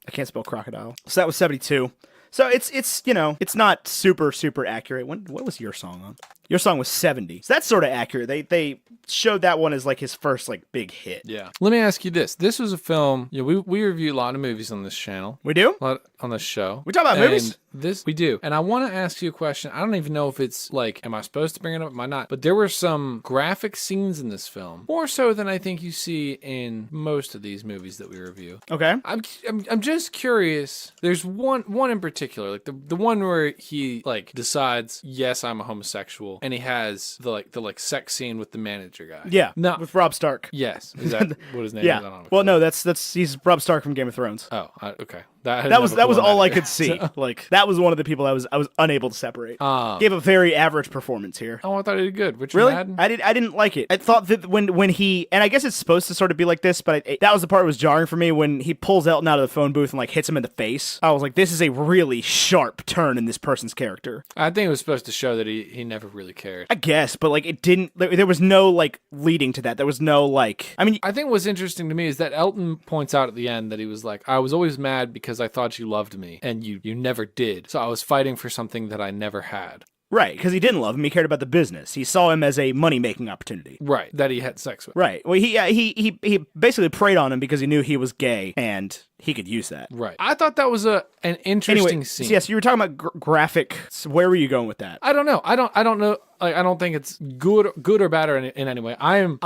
I can't spell crocodile. So that was 72. So it's you know, it's not super accurate. What was your song on? Your song was 70. So that's sort of accurate. They showed that one as like his first like big hit. Yeah. Let me ask you this. This was a film, we review a lot of movies on this channel. We do? A lot on this show. We talk about movies? We do. And I want to ask you a question. I don't even know if it's like, am I supposed to bring it up? Am I not? But there were some graphic scenes in this film, more so than I think you see in most of these movies that we review. Okay. I'm just curious. There's one in particular, like the one where he like decides, yes, I'm a homosexual. school, and he has the sex scene with the manager guy. Yeah, No. with Rob Stark. Yes. Is that what his name is? Yeah. I don't know. Well, no, that's he's Rob Stark from Game of Thrones. Oh, okay. That was all I could see. So, Like that was one of the people I was unable to separate. Gave a very average performance here. oh, I thought he did good. Richard Really? Madden? I didn't like it. I thought that when he, and I guess it's supposed to sort of be like this, but that was the part that was jarring for me when he pulls Elton out of the phone booth and like hits him in the face. I was like, this is a really sharp turn in this person's character. I think it was supposed to show that he never really cared. I guess, but like it didn't. There was no like leading to that. There was no like. I mean, I think what's interesting to me is that Elton points out at the end that he was like, I was always mad because I thought you loved me, and you never did. So I was fighting for something that I never had. right, because he didn't love him. He cared about the business. He saw him as a money-making opportunity. Right. That he had sex with. Right. Well, he basically preyed on him because he knew he was gay and he could use that. Right. I thought that was an interesting Anyway, scene. so yes, you were talking about graphic. So where were you going with that? I don't know. I don't know. Like, I don't think it's good or bad or in any way. I'm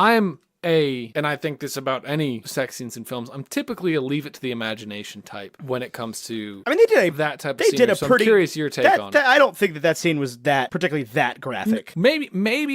and I think this about any sex scenes in films, I'm typically a leave it to the imagination type when it comes to I mean, they did that type of they scene. did a So pretty. I'm curious your take on it. I don't think that scene was particularly that graphic. Maybe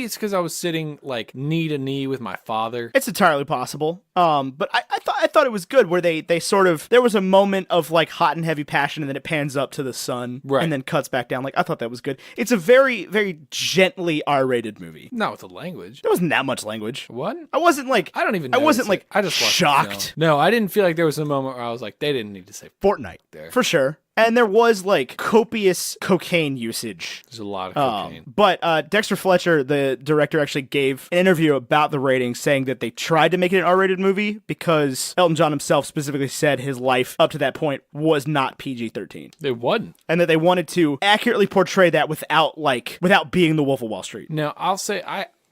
it's because I was sitting like knee to knee with my father. It's entirely possible. But I thought it was good where they sort of there was a moment of like hot and heavy passion and then it pans up to the sun Right. and then cuts back down. Like I thought that was good. It's a very very gently R-rated movie. Not with the language. There wasn't that much language. What? I wasn't like I don't even I wasn't notice like it. I just watched the shocked. film. No, I didn't feel like there was a moment where I was like, they didn't need to say Fortnite there. for sure. And there was like copious cocaine usage. There's a lot of cocaine. But Dexter Fletcher, the director, actually gave an interview about the rating, saying that they tried to make it an R-rated movie because Elton John himself specifically said his life up to that point was not PG-13, It wasn't. and that they wanted to accurately portray that without being the Wolf of Wall Street. Now, I'll say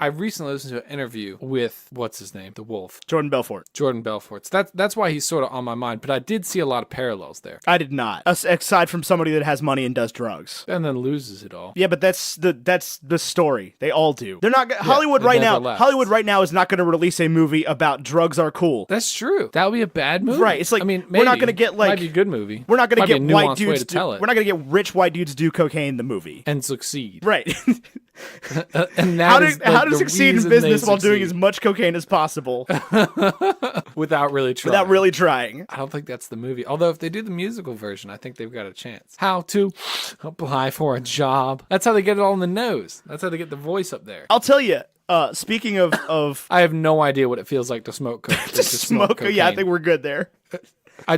I recently listened to an interview with, what's his name? The Wolf. Jordan Belfort. Jordan Belfort. So that's why he's sort of on my mind. But I did see a lot of parallels there. I did not, aside from somebody that has money and does drugs. And then loses it all. Yeah, but that's the story. They all do. They're not Hollywood it right never now. lasts. Hollywood right now is not going to release a movie about drugs are cool. That's true. That would be a bad movie. Right, it's like, I mean, we're not maybe. gonna get, like- Might be a good movie. We're not going Might to be get a white nuanced way dudes. to tell it. We're not going to get rich white dudes do cocaine in the movie. And succeed. Right. And how that to is the succeed in reason business they while doing succeed. as much cocaine as possible Without really trying. without really trying. I don't think that's the movie. Although if they do the musical version, I think they've got a chance. How to apply for a job. That's how they get it all in the nose. That's how they get the voice up there. I'll tell you. Speaking of I have no idea what it feels like to smoke coke. to smoke, yeah, I think we're good there.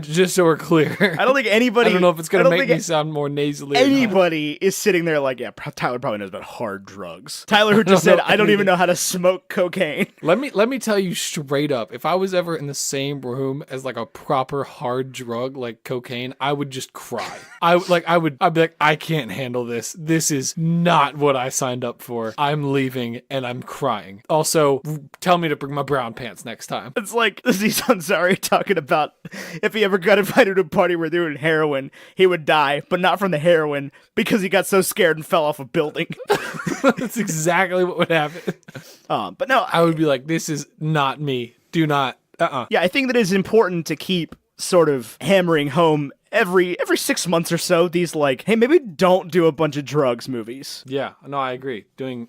Just so we're clear. I don't think anybody. I don't know if it's going I to don't make think me sound more nasally. or not. Anybody is sitting there like, yeah, Tyler probably knows about hard drugs. Tyler who just said, I don't even know how to smoke cocaine. Let me tell you straight up. If I was ever in the same room as like a proper hard drug like cocaine, I would just cry. I'd be like, I can't handle this. This is not what I signed up for. I'm leaving and I'm crying. Also, tell me to bring my brown pants next time. It's like Aziz Ansari talking about if he ever got invited to a party where they were doing heroin, he would die, but not from the heroin because he got so scared and fell off a building. That's exactly what would happen. But no, I would be like, this is not me. Do not. yeah, I think that it's important to keep sort of hammering home every 6 months or so these like, hey, maybe don't do a bunch of drugs movies. Yeah, no, I agree. Doing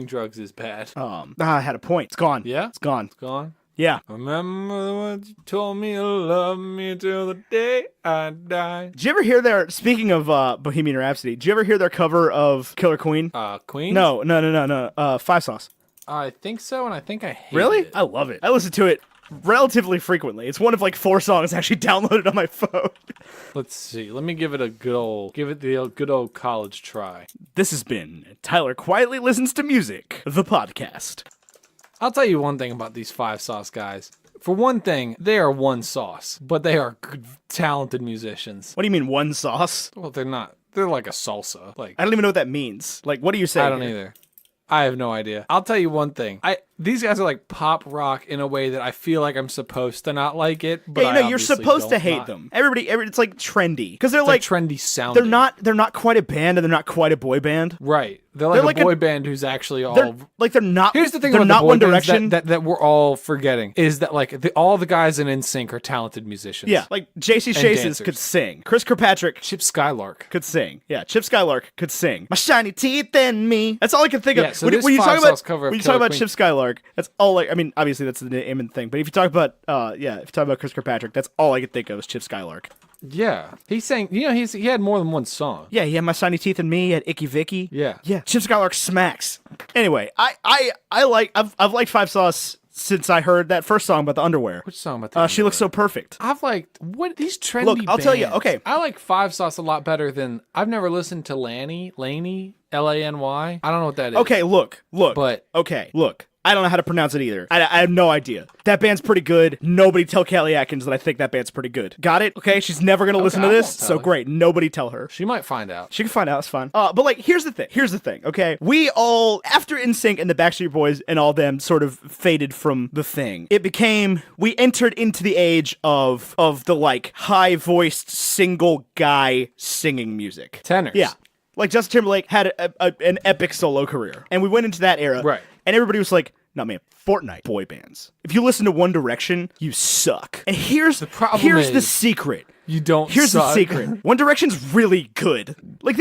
drugs is bad. I had a point. It's gone. Yeah? It's gone. Gone. Yeah. Remember what you told me to love me till the day I die. Did you ever hear speaking of Bohemian Rhapsody, did you ever hear their cover of Killer Queen? Queen? No. Five Sauce. I think so, and I think I hate Really? it. I love it. I listen to it relatively frequently. It's one of like 4 songs actually downloaded on my phone. Let's see. Let me give it the good old college try. This has been Tyler Quietly Listens to Music, the podcast. I'll tell you one thing about these 5 Sauce guys. For one thing, they are one sauce, but they are good, talented musicians. What do you mean one sauce? Well, they're not. They're like a salsa. Like I don't even know what that means. Like, what do you say? I don't either. I have no idea. I'll tell you one thing. these guys are like pop rock in a way that I feel like I'm supposed to not like it. But Yeah, you're obviously supposed to don't hate not. them. It's like trendy because they're It's like trendy sounding. they're not quite a band and they're not quite a boy band. Right. They're like a boy band who's actually all. They're not. Here's the thing they're about not the boy One bands Direction. that we're all forgetting is that like all the guys in NSYNC are talented musicians. Yeah, like JC Chases dancers. could sing. Chris Kirkpatrick Chip Skylark. could sing. Yeah, Chip Skylark could sing. My shiny teeth and me. That's all I can think Yeah, of. so when this you talk Five about Sauce cover of when you Killer talk about Queen- Chip Skylark, that's all. Like, I mean, obviously that's the name and thing. But if you talk about, if you talk about Chris Kirkpatrick, that's all I could think of is Chip Skylark. Yeah, he sang. You know, he had more than one song. Yeah, he had My Shiny Teeth and Me. He had Icky Vicky. Yeah. Yeah. Chip Skylark smacks. Anyway, I've liked Five Sauce since I heard that first song about the underwear. Which song about the She Looks So Perfect. I've liked what these trendy. Look, I'll tell you, bands. okay. I like Five Sauce a lot better than I've never listened to Laney, Lany. I don't know what that is. Okay, look. But- Okay, look. I don't know how to pronounce it either. I have no idea. That band's pretty good. Nobody tell Kelly Atkins that I think that band's pretty good. Got it? Okay, she's never gonna listen to I this, won't tell so her. great. Nobody tell her. She might find out. She can find out. It's fine. But like, here's the thing. Okay, we all after NSYNC and the Backstreet Boys and all them sort of faded from the thing. We entered into the age of the like high voiced single guy singing music. Tenors. Yeah. Like Justin Timberlake had an epic solo career, and we went into that era, Right. And everybody was like, "No, man, Fortnite boy bands. If you listen to One Direction, you suck." And here's the problem secret. You don't. Here's the suck. secret. One Direction's really good. Like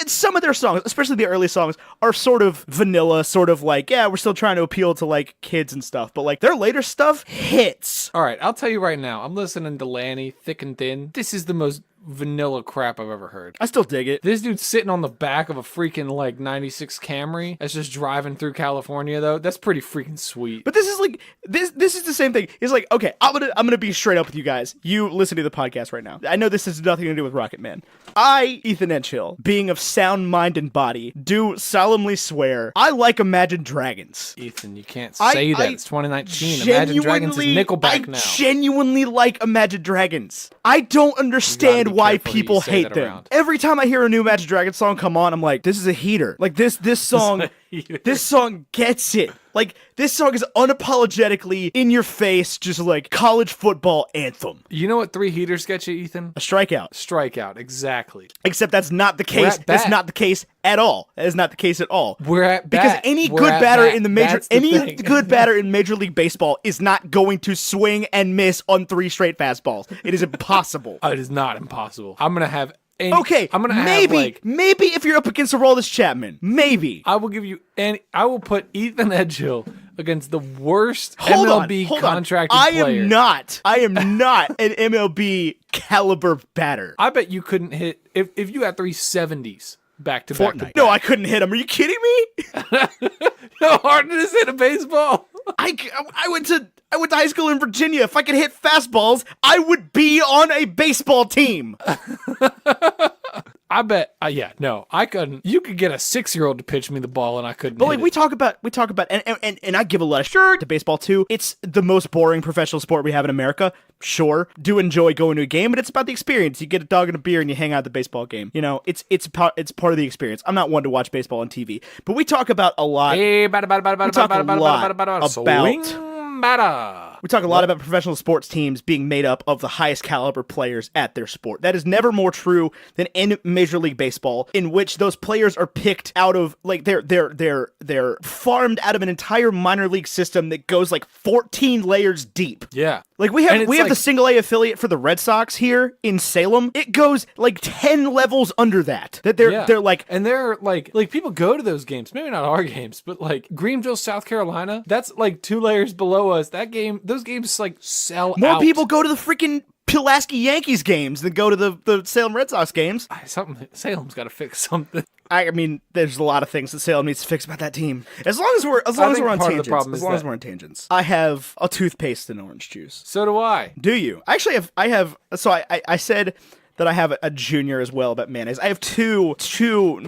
some of their songs, especially the early songs, are sort of vanilla, sort of like, yeah, we're still trying to appeal to like kids and stuff. But like their later stuff hits. All right, I'll tell you right now. I'm listening to Lanny, Thick and Thin. This is the most vanilla crap I've ever heard. I still dig it. This dude's sitting on the back of a freaking like 96 Camry that's just driving through California though. That's pretty freaking sweet. But this is like this is the same thing. It's like, okay, I'm gonna be straight up with you guys. You listen to the podcast right now. I know this has nothing to do with Rocketman. I, Ethan Edgehill, being of sound mind and body, do solemnly swear I like Imagine Dragons. Ethan, you can't say that. It's 2019. Imagine Dragons is Nickelback now. I genuinely like Imagine Dragons. I don't understand why careful who you people say hate that them. around. Every time I hear a new Imagine Dragons song come on, I'm like, this is a heater. Like this song, this song gets it. Like this song is unapologetically in your face, just like college football anthem. You know what 3 heaters get you, Ethan? A strikeout. Strikeout, exactly. Except that's not the case. at That's bat. not the case at all. That is not the case at all. We're at Because bat. any We're good at batter bat. in the major, That's the any thing. good batter in Major League Baseball is not going to swing and miss on 3 straight fastballs. It is impossible. It is not impossible. I'm gonna have. Okay, I'm gonna maybe have like. maybe if you're up against Aroldis Chapman, maybe. I will give you any. I will put Ethan Edgehill against the worst Hold MLB on. contracted I player. I am not an MLB caliber batter. I bet you couldn't hit if you had 370s back to back. Fortnite. No, I couldn't hit him. Are you kidding me? How hard it is to hit a baseball? I went to high school in Virginia. If I could hit fastballs, I would be on a baseball team. I bet. No, I couldn't. You could get a 6-year-old to pitch me the ball, and I couldn't. But hit like it. we talk about, and I give a lot of to baseball too. It's the most boring professional sport we have in America. Sure, do enjoy going to a game, but it's about the experience. You get a dog and a beer, and you hang out at the baseball game. You know, it's part of the experience. I'm not one to watch baseball on TV, but we talk about a lot. We talk a lot about. We talk a lot about professional sports teams being made up of the highest caliber players at their sport. That is never more true than in Major League Baseball, in which those players are picked out of like they're farmed out of an entire minor league system that goes like 14 layers deep. Yeah. Like we have the single A affiliate for the Red Sox here in Salem. It goes like 10 levels under that. That they're like, and they're like people go to those games. Maybe not our games, but like Greenville, South Carolina. That's like 2 layers below us. Those games like sell more out. people go to the freaking Pulaski Yankees games than go to the Salem Red Sox games. Salem's got to fix something. I mean, there's a lot of things that Salem needs to fix about that team. As long as we're on tangents. I have a toothpaste and orange juice. So do I. Do you? Actually, I said that I have a junior as well about mayonnaise. I have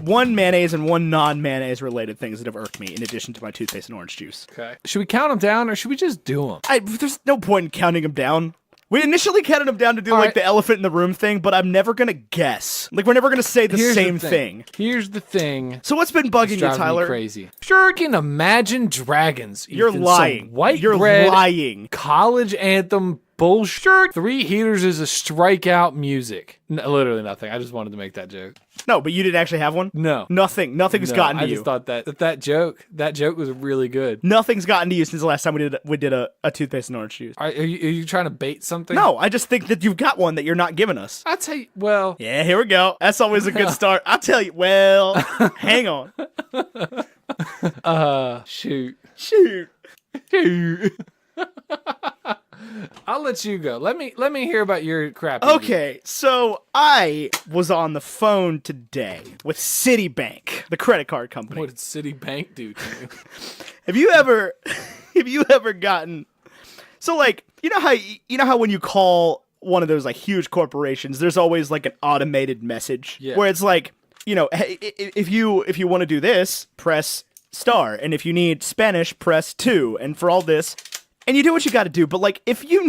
one mayonnaise and one non-mayonnaise related things that have irked me in addition to my toothpaste and orange juice. Okay. Should we count them down or should we just do them? There's no point in counting them down. We initially counted them down to do like the elephant in the room thing, but I'm never gonna guess. Like we're never gonna say the same thing. Here's the thing. So what's been bugging you, Tyler? Me crazy. Sure can Imagine Dragons. You're Ethan. lying. Some white You're bread, lying. College anthem bullshit. 3 Heaters is a strikeout music. Literally nothing. I just wanted to make that joke. No, but you didn't actually have one? No. Nothing's gotten to you. I just thought that joke was really good. Nothing's gotten to you since the last time we did a toothpaste and orange juice. Are you trying to bait something? No, I just think that you've got one that you're not giving us. I'll tell you, well. Yeah, here we go. That's always a good start. I'll tell you, well, hang on. Shoot. Shoot. I'll let you go. Let me hear about your crap. Okay, so I was on the phone today with Citibank, the credit card company. What did Citibank do to you? Have you ever gotten so like you know how when you call one of those like huge corporations, there's always like an automated message where it's like, you know, hey, if you want to do this, press star, and if you need Spanish, press 2, and for all this. And you do what you got to do, but like if you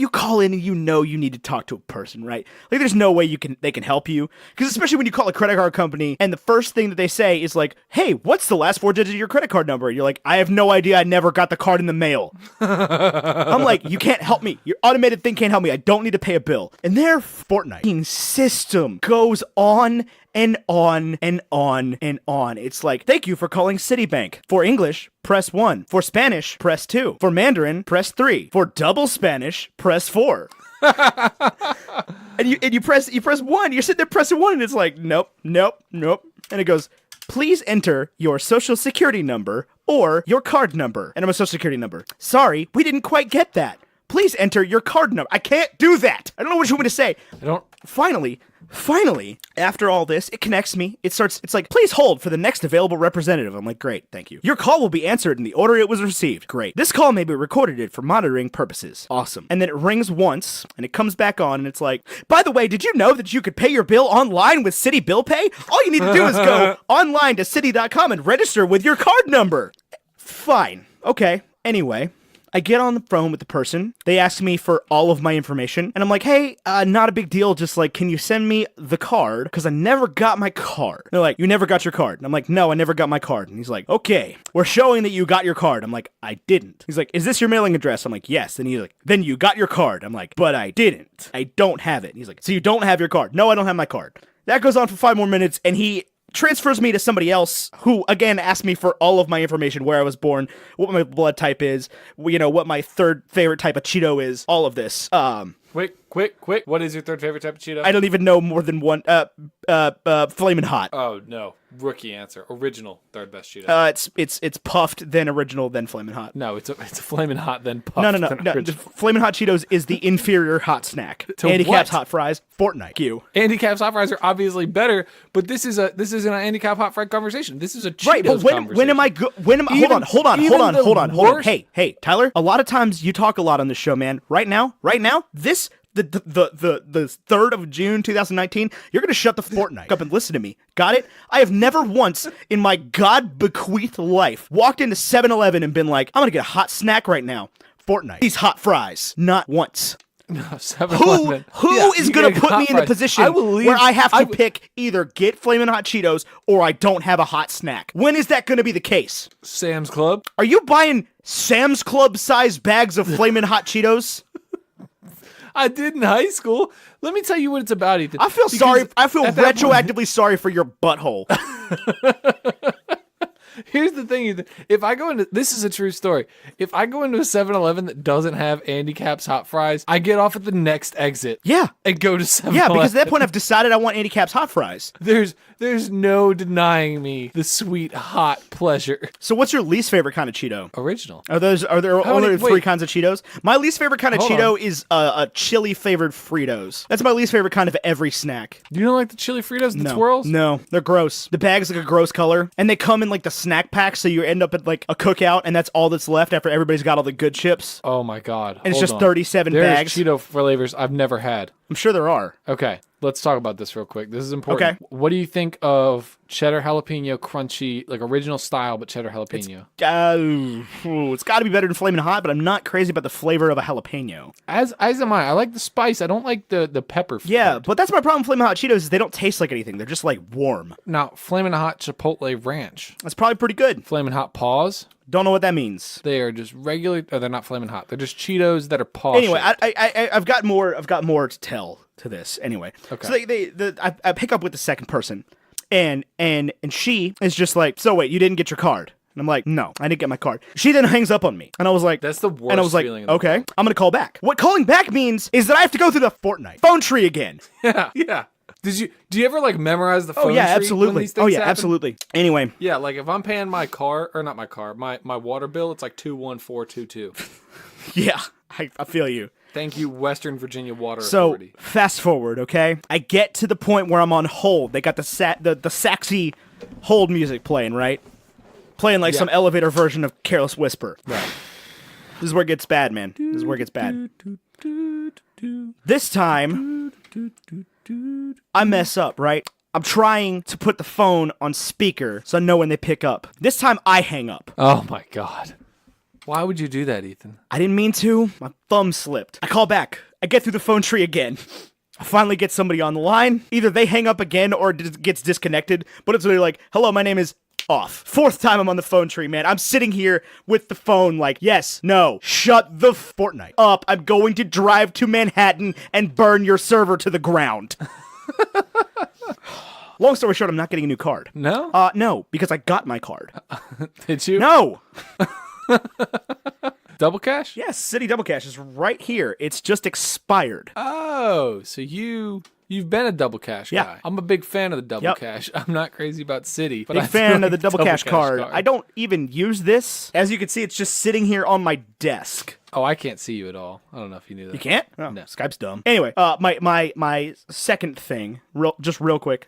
call in and you need to talk to a person, right? Like there's no way they can help you, because especially when you call a credit card company and the first thing that they say is like, "Hey, what's the last 4 digits of your credit card number?" And you're like, "I have no idea. I never got the card in the mail." I'm like, "You can't help me. Your automated thing can't help me. I don't need to pay a bill." And their Fortnite system goes on and on and on and on. It's like, "Thank you for calling Citibank. For English, press 1. For Spanish, press 2. For Mandarin, press 3. For double Spanish, press 4. and you press 1. You're sitting there pressing 1, and it's like, nope. And it goes, "Please enter your social security number or your card number." And I'm a social security number. "Sorry, we didn't quite get that. Please enter your card number." I can't do that. I don't know what you want me to say. Finally, after all this, it connects me. It's like, "Please hold for the next available representative." I'm like, "Great, thank you. Your call will be answered in the order it was received." Great. "This call may be recorded for monitoring purposes." Awesome. And then it rings once, and it comes back on, and it's like, "By the way, did you know that you could pay your bill online with Citi Bill Pay? All you need to do is go online to citi.com and register with your card number." Fine. Okay. Anyway, I get on the phone with the person. They ask me for all of my information. And I'm like, "Hey, not a big deal. Just like, can you send me the card? Because I never got my card." They're like, "You never got your card?" And I'm like, "No, I never got my card." And he's like, "Okay, we're showing that you got your card." I'm like, "I didn't." He's like, "Is this your mailing address?" I'm like, "Yes." And he's like, "Then you got your card." I'm like, "But I didn't. I don't have it." And he's like, "So you don't have your card?" "No, I don't have my card." That goes on for 5 more minutes, and he transfers me to somebody else who, again, asked me for all of my information, where I was born, what my blood type is, you know, what my 3rd favorite type of Cheeto is, all of this. Quick. What is your 3rd favorite type of Cheeto? I don't even know more than one. Flamin' Hot. Oh, no. Rookie answer. Original 3rd best Cheeto. It's puffed, then original, then Flamin' Hot. No, it's a Flamin' Hot, then puffed. No. Flamin' Hot Cheetos is the inferior hot snack. Andy Cap's Hot Fries, Fortnite. Q. Andy Cap's Hot Fries are obviously better, but this is an Andy Cap Hot Fry conversation. This is a Cheetos right, but conversation. when am I hold on. Hey, Tyler, a lot of times you talk a lot on this show, man. Right now, this the 3rd of June 2019, you're gonna shut the Fortnite up and listen to me. Got it? I have never once in my God-bequeathed life walked into 7-Eleven and been like, "I'm gonna get a hot snack right now. Fortnite. These hot fries." Not once. No, 7-Eleven. Who is going to put me in the position where I have to pick either get Flamin' Hot Cheetos or I don't have a hot snack? When is that going to be the case? Sam's Club. Are you buying Sam's Club size bags of Flamin' Hot Cheetos? I did in high school. Let me tell you what it's about, Ethan. I feel sorry. I feel retroactively sorry for your butthole. Here's the thing, Ethan. If I go into, this is a true story. If I go into a 7-Eleven that doesn't have Andy Cap's Hot Fries, I get off at the next exit. Yeah. And go to 7-Eleven. Yeah, because at that point I've decided I want Andy Cap's Hot Fries. There's no denying me the sweet, hot pleasure. So what's your least favorite kind of Cheeto? Original. Are there only 3 kinds of Cheetos? My least favorite kind of Cheeto is a chili flavored Fritos. That's my least favorite kind of every snack. You don't like the chili Fritos, the twirls? No, they're gross. The bag's like a gross color, and they come in like the snack pack, so you end up at like a cookout, and that's all that's left after everybody's got all the good chips. Oh my God. And it's just 37 There's bags. Cheeto flavors I've never had. I'm sure there are. Okay. let's talk about this real quick. This is important. Okay. What do you think of cheddar jalapeno crunchy, like original style, but cheddar jalapeno? It's got to be better than Flamin' Hot, but I'm not crazy about the flavor of a jalapeno. As am I. I like the spice. I don't like the pepper. Yeah, part. but that's my problem with Flamin' Hot Cheetos is they don't taste like anything. They're just like warm. Now, Flamin' Hot Chipotle Ranch. That's probably pretty good. Flamin' Hot Paws. Don't know what that means. They are just regular. Oh, they're not Flamin' Hot. They're just Cheetos that are paw. Anyway, I've got more to tell to this. Anyway, Okay. So I pick up with the second person, and she is just like, so wait, you didn't get your card? And I'm like, no, I didn't get my card. She then hangs up on me, and I was like, That's the worst And I was like, feeling in the okay, I'm gonna call back. What calling back means is that I have to go through the Fortnite phone tree again. Yeah. Do you ever like memorize the phone Oh yeah, tree when absolutely. these things Oh yeah, happen? absolutely. Anyway, Yeah, like if I'm paying my water bill, it's like 21422. yeah, I feel you. Thank you, Western Virginia Water So Authority. fast forward, okay? I get to the point where I'm on hold. They got the saxy hold music playing, right? Playing like some elevator version of Careless Whisper. Right. This is where it gets bad, man. This is where it gets bad. This time, I mess up, right? I'm trying to put the phone on speaker so I know when they pick up. This time, I hang up. Oh my God. Why would you do that, Ethan? I didn't mean to. My thumb slipped. I call back. I get through the phone tree again. I finally get somebody on the line. Either they hang up again or it gets disconnected. But it's really like, hello, my name is off. Fourth time I'm on the phone tree, man. I'm sitting here with the phone like, yes, no, shut the Fortnite up. I'm going to drive to Manhattan and burn your server to the ground. Long story short, I'm not getting a new card. No? No, because I got my card. Did you? No. Double cash? Yes, City Double Cash is right here. It's just expired. Oh, so you've been a double cash Yeah. guy. I'm a big fan of the double Yep. cash. I'm not crazy about City, but Big I fan do of the like double cash card. I don't even use this. As you can see, it's just sitting here on my desk. Oh, I can't see you at all. I don't know if you knew that. You can't? Oh, No. Skype's dumb. Anyway, my second thing, real quick.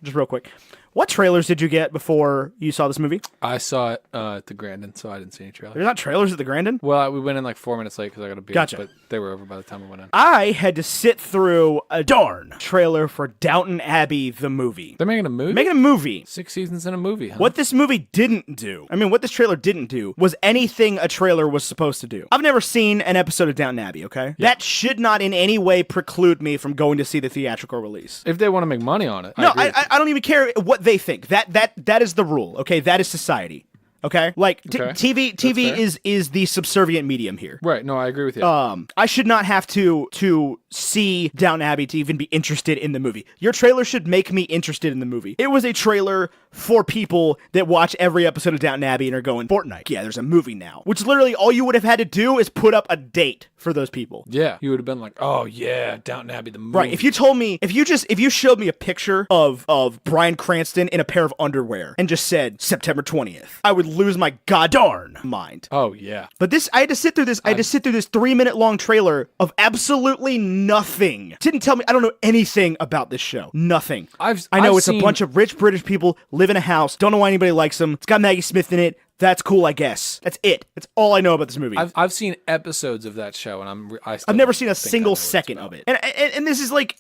What trailers did you get before you saw this movie? I saw it at the Grandin, so I didn't see any trailer. There's not trailers at the Grandin? Well, we went in like 4 minutes late because I got a beer, Gotcha. but they were over by the time we went in. I had to sit through a darn trailer for Downton Abbey, the movie. They're making a movie? Making a movie. 6 seasons in a movie, huh? What this movie didn't do, what this trailer didn't do, was anything a trailer was supposed to do. I've never seen an episode of Downton Abbey, okay? That should not in any way preclude me from going to see the theatrical release. If they want to make money on it. No, agree with you. I don't even care what they think. That is the rule, okay? That is society, okay? Like, Okay. TV fair. is the subservient medium here. Right, no, I agree with you. I should not have to see Downton Abbey to even be interested in the movie. Your trailer should make me interested in the movie. It was a trailer for people that watch every episode of Downton Abbey and are going, Fortnite, yeah, there's a movie now. Which literally all you would have had to do is put up a date for those people. Yeah, you would have been like, oh yeah, Downton Abbey the movie. Right, if you showed me a picture of Bryan Cranston in a pair of underwear and just said September 20th, I would lose my goddarn mind. Oh yeah. But I had to sit through this 3-minute long trailer of absolutely nothing. Didn't tell me, I don't know anything about this show. Nothing. I know it's a bunch of rich British people live in a house, don't know why anybody likes them. It's got Maggie Smith in it. That's cool, I guess. That's it. That's all I know about this movie. I've seen episodes of that show, and I've never seen a single second of it. And this is like,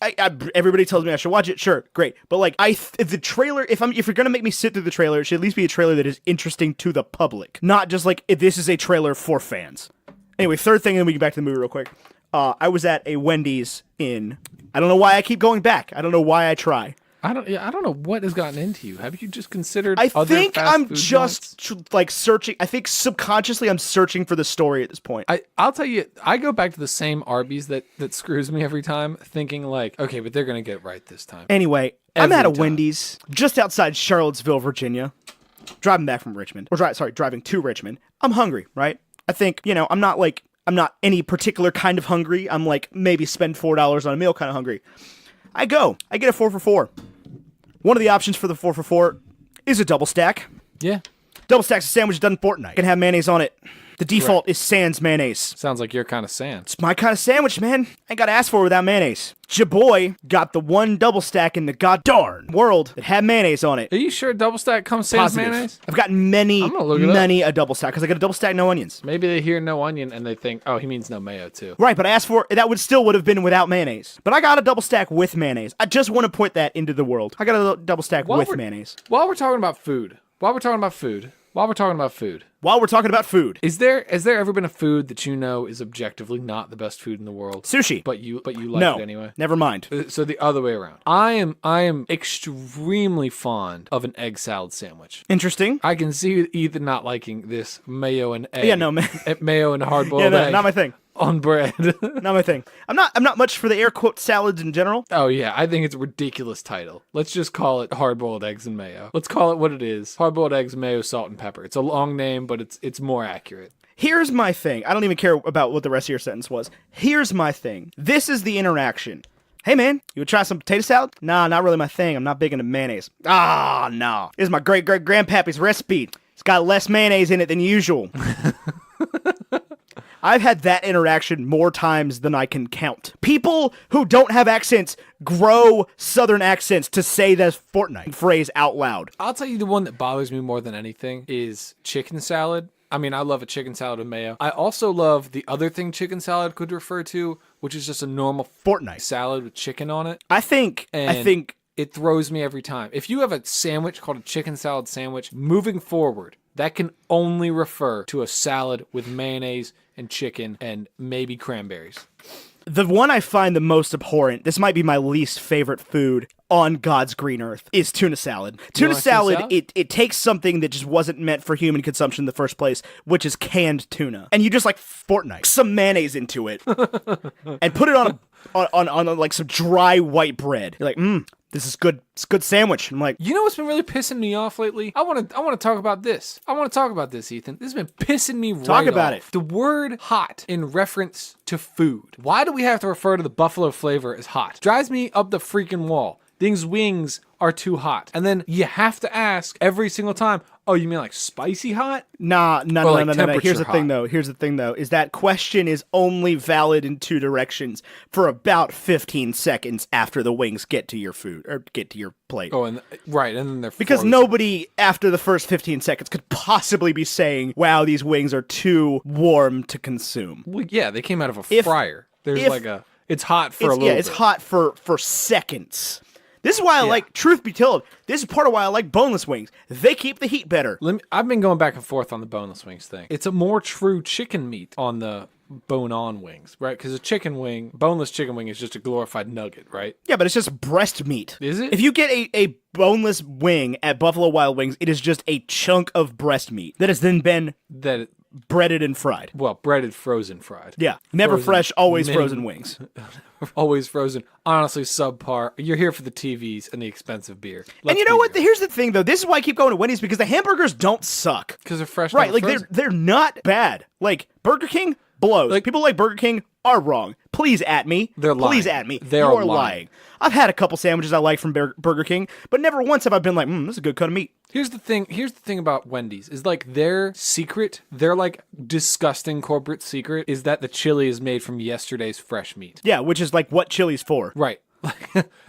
everybody tells me I should watch it. Sure, great. But like, if the trailer, if you're gonna make me sit through the trailer, it should at least be a trailer that is interesting to the public, not just like this is a trailer for fans. Anyway, third thing, and then we get back to the movie real quick. I was at a Wendy's in. I don't know why I keep going back. I don't know why I try. I don't know what has gotten into you. Have you just considered? I other think fast I'm food just joints? like searching. I think subconsciously I'm searching for the story at this point. I'll tell you, I go back to the same Arby's that screws me every time, thinking like, okay, but they're gonna get it right this time. Anyway, I'm at a Every time. Wendy's just outside Charlottesville, Virginia. Driving back from Richmond, driving to Richmond. I'm hungry, right? I think I'm not any particular kind of hungry. I'm like maybe spend $4 on a meal kind of hungry. I get a 4 for $4. One of the options for the 4 for $4 is a double stack. Yeah. Double stack's a sandwich done in Fortnite. Can have mayonnaise on it. The default is sans mayonnaise. Sounds like your kind of sand. It's my kind of sandwich, man. I ain't gotta ask for it without mayonnaise. Jaboy got the one double stack in the goddarn world that had mayonnaise on it. Are you sure double stack comes sans Positive. mayonnaise? I've gotten many a double stack because I got a double stack, no onions. Maybe they hear no onion and they think, oh, he means no mayo too. Right, but I asked for that would have been without mayonnaise. But I got a double stack with mayonnaise. I just want to put that into the world. I got a double stack with mayonnaise. While we're talking about food, Is there ever been a food that you know is objectively not the best food in the world? Sushi. But you like it anyway? Never mind. So the other way around. I am extremely fond of an egg salad sandwich. Interesting. I can see Ethan not liking this mayo and egg. Yeah, no, mayo and hard-boiled egg. Not my thing. On bread. Not my thing. I'm not much for the air quote salads in general. Oh yeah, I think it's a ridiculous title. Let's just call it hard-boiled eggs and mayo. Let's call it what it is. Hard-boiled eggs, mayo, salt, and pepper. It's a long name, but it's more accurate. Here's my thing. I don't even care about what the rest of your sentence was. Here's my thing. This is the interaction. Hey man, you would try some potato salad? Nah, not really my thing. I'm not big into mayonnaise. Ah, no. This is my great-great-grandpappy's recipe. It's got less mayonnaise in it than usual. I've had that interaction more times than I can count. People who don't have accents grow southern accents to say that Fortnite phrase out loud. I'll tell you the one that bothers me more than anything is chicken salad. I mean, I love a chicken salad with mayo. I also love the other thing chicken salad could refer to, which is just a normal Fortnite salad with chicken on it. I think it throws me every time. If you have a sandwich called a chicken salad sandwich, moving forward, that can only refer to a salad with mayonnaise and chicken and maybe cranberries. The one I find the most abhorrent, this might be my least favorite food on God's green earth, is tuna salad. Tuna salad, it takes something that just wasn't meant for human consumption in the first place, which is canned tuna. And you just like Fortnite, some mayonnaise into it, and put it on like some dry white bread. You're like, this is good. It's a good sandwich. I'm like, you know what's been really pissing me off lately? I want to talk about this. Ethan. This has been pissing me right off. Talk about it. The word hot in reference to food. Why do we have to refer to the buffalo flavor as hot? Drives me up the freaking wall. These wings are too hot. And then you have to ask every single time, oh, you mean like spicy hot? No. Here's the hot? thing though, is that question is only valid in two directions for about 15 seconds after the wings get to your food or get to your plate. Oh, and then they're because frozen. nobody after the first 15 seconds could possibly be saying, wow, these wings are too warm to consume. Well, yeah, they came out of a fryer. It's hot for a little bit. Yeah, it's hot for seconds. This is why I like, truth be told, this is part of why I like boneless wings. They keep the heat better. I've been going back and forth on the boneless wings thing. It's a more true chicken meat on the bone-on wings, right? Because boneless chicken wing is just a glorified nugget, right? Yeah, but it's just breast meat. Is it? If you get a boneless wing at Buffalo Wild Wings, it is just a chunk of breast meat that has then been breaded and fried. Well, breaded, frozen, fried. Yeah, never fresh, always frozen wings. Always frozen. Honestly, subpar. You're here for the TVs and the expensive beer. And you know what? Here's the thing, though. This is why I keep going to Wendy's, because the hamburgers don't suck. Because they're fresh. Right, like they're not bad. Like Burger King blows. Like, people like Burger King are wrong. Please at me. They're lying. Please at me. They're lying. I've had a couple sandwiches I like from Burger King, but never once have I been like, this is a good cut of meat. Here's the thing about Wendy's is like their like disgusting corporate secret is that the chili is made from yesterday's fresh meat. Yeah, which is like what chili's for. Right.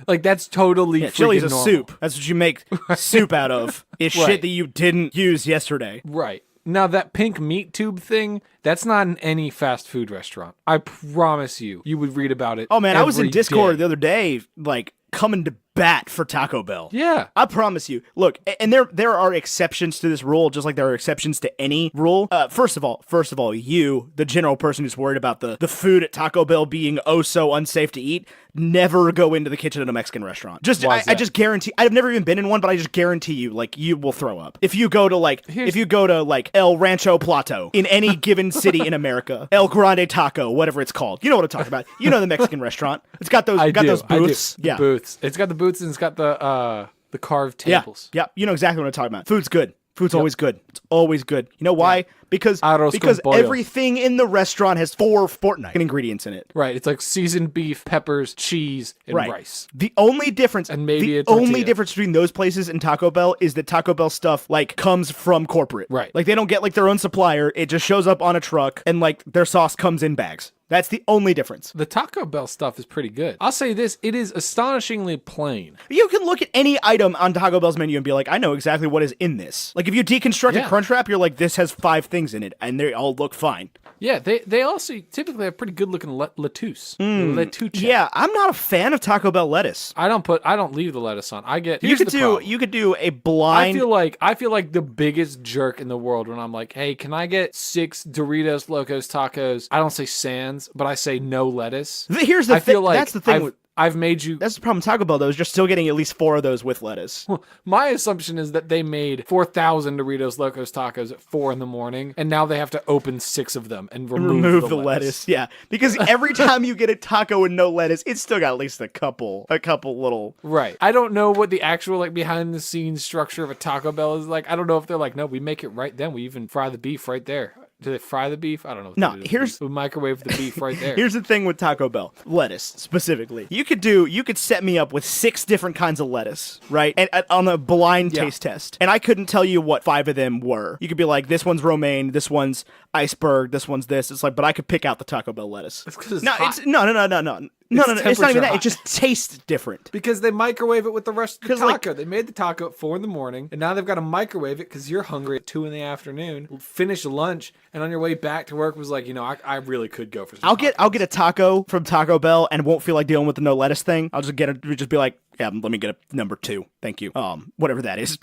Like that's totally chili's a normal. Soup. That's what you make soup out of. It's shit that you didn't use yesterday. Right. Now, that pink meat tube thing, that's not in any fast food restaurant. I promise you would read about it. Oh, man, I was in Discord day. the other day, like, coming to bat for Taco Bell. Yeah. I promise you. Look, and there are exceptions to this rule, just like there are exceptions to any rule. First of all, you, the general person who's worried about the food at Taco Bell being oh so unsafe to eat, never go into the kitchen at a Mexican restaurant. I just guarantee, I've never even been in one, but I just guarantee you, like, you will throw up. If you go to El Rancho Plato in any given city in America, El Grande Taco, whatever it's called. You know what I'm talking about. You know the Mexican restaurant. It's got those booths. Booths. It's got the booths and it's got the carved tables. Yeah, you know exactly what I'm talking about. Food's good. Food's always good. It's always good. You know why? Because Arroz con pollo. everything in the restaurant has 4 Fortnite ingredients in it. Right. It's like seasoned beef, peppers, cheese, and rice. The only difference, And maybe a the only tortilla. difference between those places and Taco Bell is that Taco Bell stuff like comes from corporate. Right. Like they don't get like their own supplier. It just shows up on a truck and like their sauce comes in bags. That's the only difference. The Taco Bell stuff is pretty good. I'll say this, it is astonishingly plain. You can look at any item on Taco Bell's menu and be like, I know exactly what is in this. Like if you deconstruct a Crunchwrap, you're like, this has 5 things in it, and they all look fine. Yeah, they also typically have pretty good looking lettuce. Lettuce. Yeah, I'm not a fan of Taco Bell lettuce. I don't leave the lettuce on. You could do a blind. I feel like the biggest jerk in the world when I'm like, hey, can I get 6 Doritos Locos Tacos? I don't say sans, but I say no lettuce. Here's the thing. That's the thing. I've made you. That's the problem with Taco Bell, though, is you're still getting at least 4 of those with lettuce. My assumption is that they made 4,000 Doritos Locos Tacos at 4 a.m, and now they have to open 6 of them and remove the lettuce. Yeah, because every time you get a taco with no lettuce, it's still got at least a couple little. Right. I don't know what the actual like behind the scenes structure of a Taco Bell is like. I don't know if they're like, no, we make it right then. We even fry the beef right there. Do they fry the beef? I don't know. No, we microwave the beef right there. Here's the thing with Taco Bell. Lettuce, specifically. You could set me up with 6 different kinds of lettuce, right? And on a blind taste test. And I couldn't tell you what 5 of them were. You could be like, this one's romaine, this one's iceberg, this one's this. It's like, but I could pick out the Taco Bell lettuce. It's 'cause it's no, hot. No. It's not even that. hot. It just tastes different. Because they microwave it with the rest of the 'Cause, like- taco. They made the taco at 4 a.m, and now they've got to microwave it because you're hungry at 2 p.m. Finish lunch, and on your way back to work was like, I really could go for some I'll get a taco from Taco Bell and won't feel like dealing with the no lettuce thing. I'll just just be like, yeah, let me get a number 2. Thank you. Whatever that is.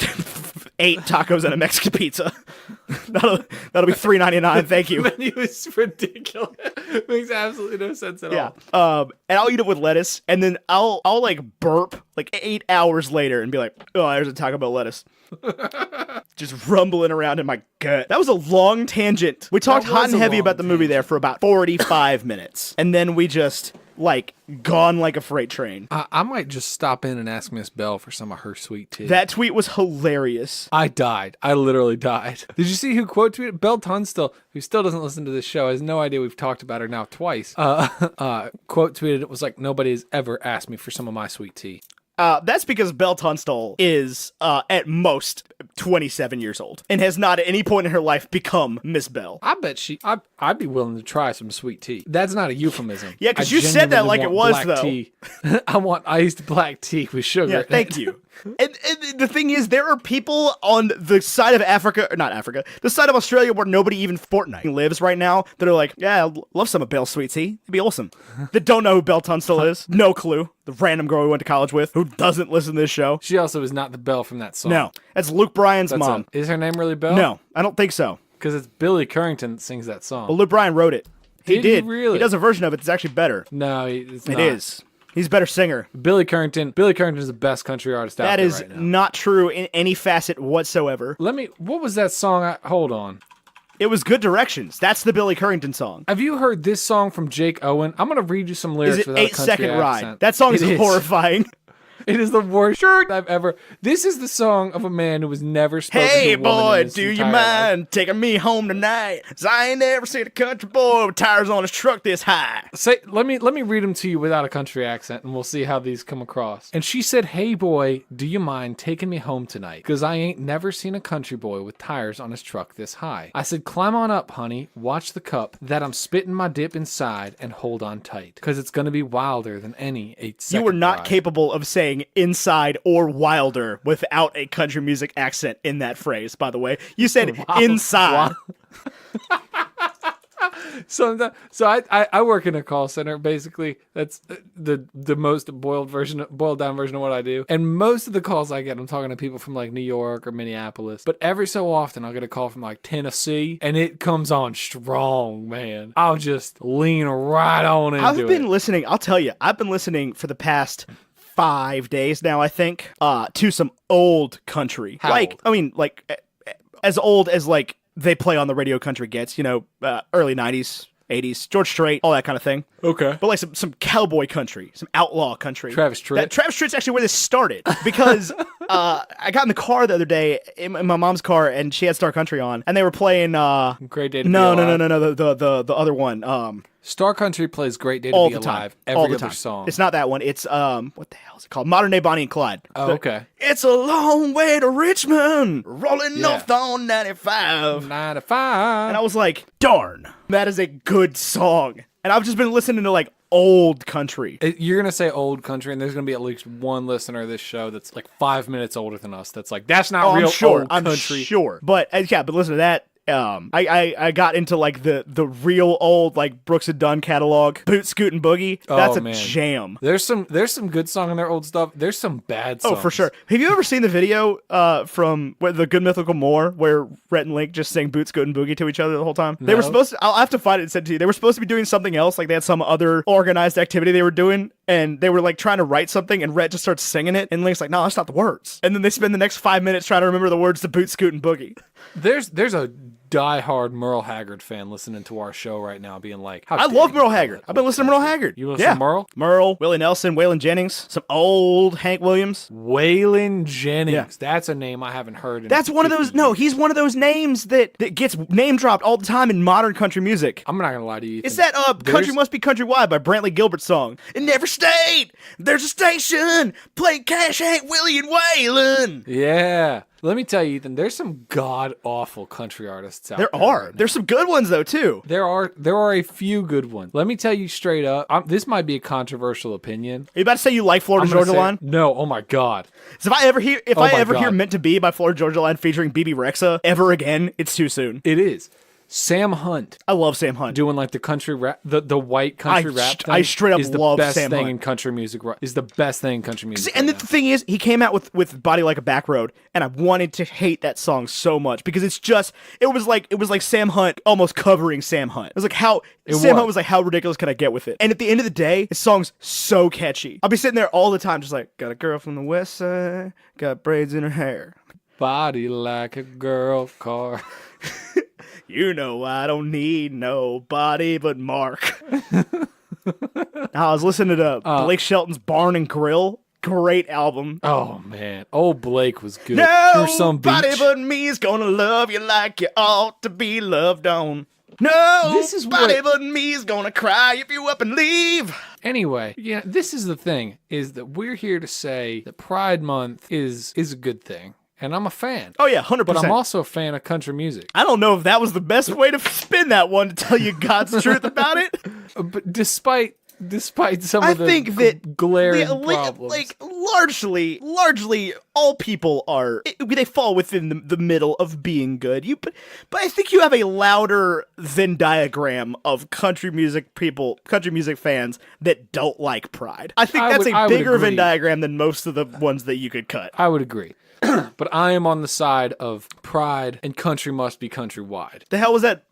8 tacos and a Mexican pizza. that'll be $3.99. Thank you. The menu is ridiculous. Makes absolutely no sense at all. And I'll eat it with lettuce, and then I'll like burp like 8 hours later and be like, oh, there's a Taco Bell lettuce. Just rumbling around in my gut. That was a long tangent. We talked hot and heavy about the movie there for about 45 minutes, and then we just like gone like a freight train. I might just stop in and ask Miss Bell for some of her sweet tea. That tweet was hilarious. I died. I literally died. Did you see who quote tweeted? Belle Tunstall, who still doesn't listen to this show, has no idea we've talked about her now twice. Quote tweeted, it was like, nobody has ever asked me for some of my sweet tea. That's because Belle Tunstall is, at most, 27 years old and has not at any point in her life become Miss Bell. I bet I'd be willing to try some sweet tea. That's not a euphemism. Yeah, because you said that like it was, though. Tea. I want iced black tea with sugar. Yeah, thank you. And the thing is, there are people on the side of the side of Australia where nobody even Fortnite lives right now that are like, yeah, I love some of Belle's sweet tea. It'd be awesome. That don't know who Belle Tunstall is. No clue. The random girl we went to college with who doesn't listen to this show. She also is not the Belle from that song. No, that's Luke Bryan's mom. Is her name really Belle? No, I don't think so. Because it's Billy Currington that sings that song. But Luke Bryan wrote it. He did. Really? He does a version of it that's actually better. No, it's not. It is. He's a better singer. Billy Currington is the best country artist out there right now. That is not true in any facet whatsoever. What was that song? Hold on. It was Good Directions. That's the Billy Currington song. Have you heard this song from Jake Owen? I'm going to read you some lyrics Is it without a 8 country Second accent. Ride? That song is horrifying. It is the worst shirt I've ever. This is the song of a man who was never spoken to Hey a woman boy, in his do you entire mind life. taking me home tonight? 'Cause I ain't never seen a country boy with tires on his truck this high. Let me read them to you without a country accent, and we'll see how these come across. And she said, "Hey boy, do you mind taking me home tonight? 'Cause I ain't never seen a country boy with tires on his truck this high." I said, "Climb on up, honey. Watch the cup that I'm spitting my dip inside, and hold on tight, 'cause it's gonna be wilder than any 8-second You were not ride." capable of saying inside or wilder without a country music accent in that phrase, by the way. You said inside. So I work in a call center. Basically, that's the most boiled down version of what I do. And most of the calls I get, I'm talking to people from like New York or Minneapolis. But every so often, I'll get a call from like Tennessee, and it comes on strong, man. I'll just lean right on into it. I've been listening. I'll tell you, I've been listening for the past 5 days now, I think, to some old country. How old? As old as like they play on the radio country gets, early 90s, 80s, George Strait, all that kind of thing. Okay. But like some cowboy country, some outlaw country. Travis Tritt. Travis Tritt's actually where this started because I got in the car the other day, in my mom's car, and she had Star Country on, and they were playing, Great Day to no, Be Alive. no, the other one, Star Country plays Great Day to all Be the time. Alive. All Every the other time. song. It's not that one. It's, what the hell is it called? Modern Day Bonnie and Clyde. Oh, okay. It's a long way to Richmond, rolling Yeah. north on 95. 9 to 5. And I was like, darn, that is a good song. And I've just been listening to, like, old country. You're going to say old country, and there's going to be at least one listener of this show that's like 5 minutes older than us. That's like, that's not real old I'm country. sure. But, yeah, but listen to that. I got into like the real old like Brooks and Dunn catalog, Boot Scoot and Boogie. That's a man. jam. There's some good song in their old stuff. There's some bad songs. Oh, for sure. Have you ever seen the video from the Good Mythical More where Rhett and Link just sang Boot Scoot and Boogie to each other the whole time? They were supposed to. I'll have to find it and send it to you. They were supposed to be doing something else, like they had some other organized activity they were doing, and they were like trying to write something, and Rhett just starts singing it, and Link's like, "No, that's not the words." And then they spend the next 5 minutes trying to remember the words to Boot Scoot and Boogie. There's a diehard Merle Haggard fan listening to our show right now being like, I love Merle Haggard. I've been listening to Merle Haggard. You listen to Merle? Merle, Willie Nelson, Waylon Jennings, some old Hank Williams. Waylon Jennings. Yeah. That's a name I haven't heard in That's one of 50 those. No, years. he's one of those names that gets name dropped all the time in modern country music. I'm not going to lie to you. It's that Country Must Be Countrywide by Brantley Gilbert's song. It never stayed. There's a station playing Cash, Hank, Willie, and Waylon. Yeah. Let me tell you, Ethan, there's some god-awful country artists out there. There are. right now. There's some good ones though too. There are a few good ones. Let me tell you straight up. This might be a controversial opinion. Are you about to say you like Florida I'm gonna Georgia say- Line? No. Oh my god. So if I ever hear God. Meant to Be by Florida Georgia Line featuring BB Rexa ever again, it's too soon. It is. Sam Hunt I love Sam Hunt. doing like the country rap, the white country rap thing. I straight up is the love best Sam thing Hunt. in country music. Is the best thing in country music. And right the thing is, he came out with Body Like a Back Road, and I wanted to hate that song so much because it was like Sam Hunt almost covering Sam Hunt. It was like Hunt was like, how ridiculous can I get with it? And at the end of the day, his song's so catchy. I'll be sitting there all the time just like, got a girl from the west side, got braids in her hair. Body like a girl car. You know I don't need nobody but Mark. I was listening to Blake Shelton's Barn and Grill. Great album. Oh man, old Blake was good. Your son Nobody Beach. but me is gonna love you like you ought to be loved on. Nobody This is what- but me is gonna cry if you up and leave. Anyway, yeah, this is the thing: is that we're here to say that Pride Month is a good thing, and I'm a fan. Oh yeah, 100%. But I'm also a fan of country music. I don't know if that was the best way to spin that one to tell you God's truth about it. But despite some I of the think that glaring problems, like largely all people they fall within the middle of being good. But I think you have a louder Venn diagram of country music fans that don't like Pride. I think I that's would- a I would bigger Venn agree. diagram than most of the ones that you could cut. I would agree. But I am on the side of Pride and country must be countrywide. The hell was that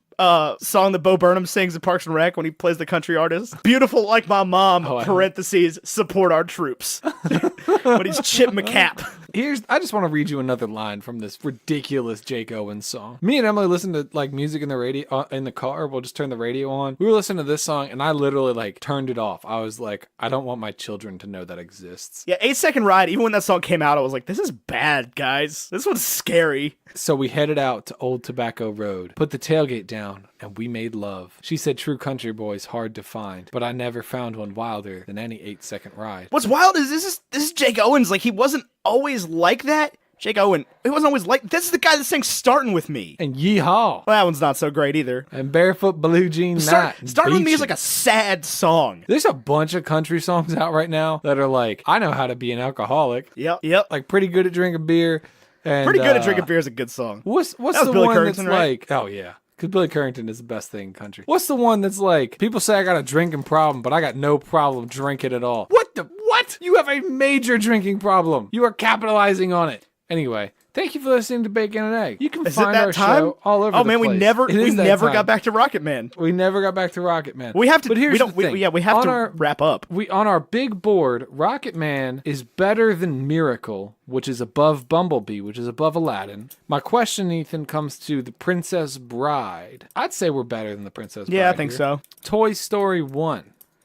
song that Bo Burnham sings in Parks and Rec when he plays the country artist? Beautiful like my mom, parentheses, support our troops. But he's Chip McCap. I just want to read you another line from this ridiculous Jake Owens song. Me and Emily listen to like music in the radio in the car. We'll just turn the radio on. We were listening to this song, and I literally like turned it off. I was like, I don't want my children to know that exists. Yeah, 8 Second Ride, even when that song came out, I was like, this is bad, guys. This one's scary. So we headed out to Old Tobacco Road, put the tailgate down, and we made love. She said true country boy's hard to find, but I never found one wilder than any 8-second ride. What's wild is this is Jake Owens. Like, he wasn't always like that. Jake Owen, he wasn't always like... This is the guy that sang Startin' With Me. And Yeehaw! Well, that one's not so great either. And Barefoot Blue Jean Night. Startin' With Me is like a sad song. There's a bunch of country songs out right now that are like, I know how to be an alcoholic. Yep. Like, pretty good at drinking beer. And, Pretty good at drinking beer is a good song. What's was the Billy one Currington, that's right? like, oh yeah, because Billy Currington is the best thing in country. What's the one that's like, people say I got a drinking problem, but I got no problem drinking at all. What? You have a major drinking problem. You are capitalizing on it. Anyway, thank you for listening to Bacon and Egg. You can Is find it that our time? show all over Oh the man, place. we never It is that time. got back to Rocketman. We never got back to Rocketman. We have to. But here's we don't. the thing. We have On to our- wrap up. On our big board, Rocketman is better than Miracle, which is above Bumblebee, which is above Aladdin. My question, Ethan, comes to The Princess Bride. I'd say we're better than The Princess Bride. Yeah, I think here. so. Toy Story 1.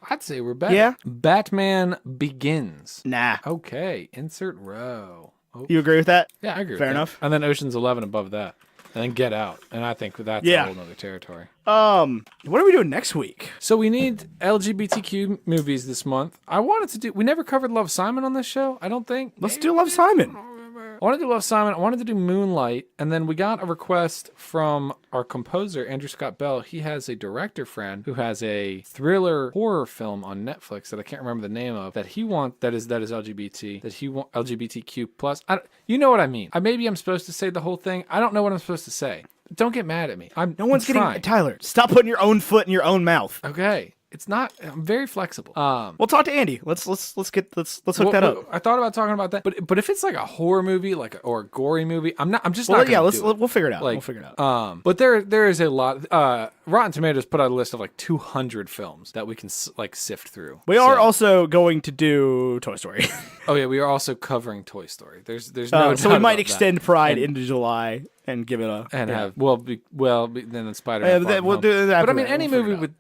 I'd say we're better. Yeah. Batman Begins. Nah. Okay, insert row. You agree with that? Yeah, I agree. Fair with that. enough. And then Ocean's 11 above that, and then Get Out, and I think that's a whole other territory. What are we doing next week? So we need LGBTQ movies this month. I wanted to do. We never covered Love, Simon on this show. I don't think. Let's do Love, Simon. I wanted to do Love, Simon. I wanted to do Moonlight, and then we got a request from our composer Andrew Scott Bell. He has a director friend who has a thriller horror film on Netflix that I can't remember the name of that is LGBT, that he want LGBTQ plus. You know what I mean? Maybe I'm supposed to say the whole thing. I don't know what I'm supposed to say. Don't get mad at me. No one's trying. getting Tyler. Stop putting your own foot in your own mouth. Okay. It's not. I'm very flexible. We'll talk to Andy. Let's hook that up. I thought about talking about that, but if it's like a horror movie, or a gory movie, I'm just well, not. Yeah, we'll figure it out. We'll figure it out. But there is a lot. Rotten Tomatoes put out a list of like 200 films that we can sift through. We are also going to do Toy Story. Oh yeah, we are also covering Toy Story. There's no doubt so we might about extend Pride into July and give it a have then Spider-Man. We'll do that. But I mean, any movie with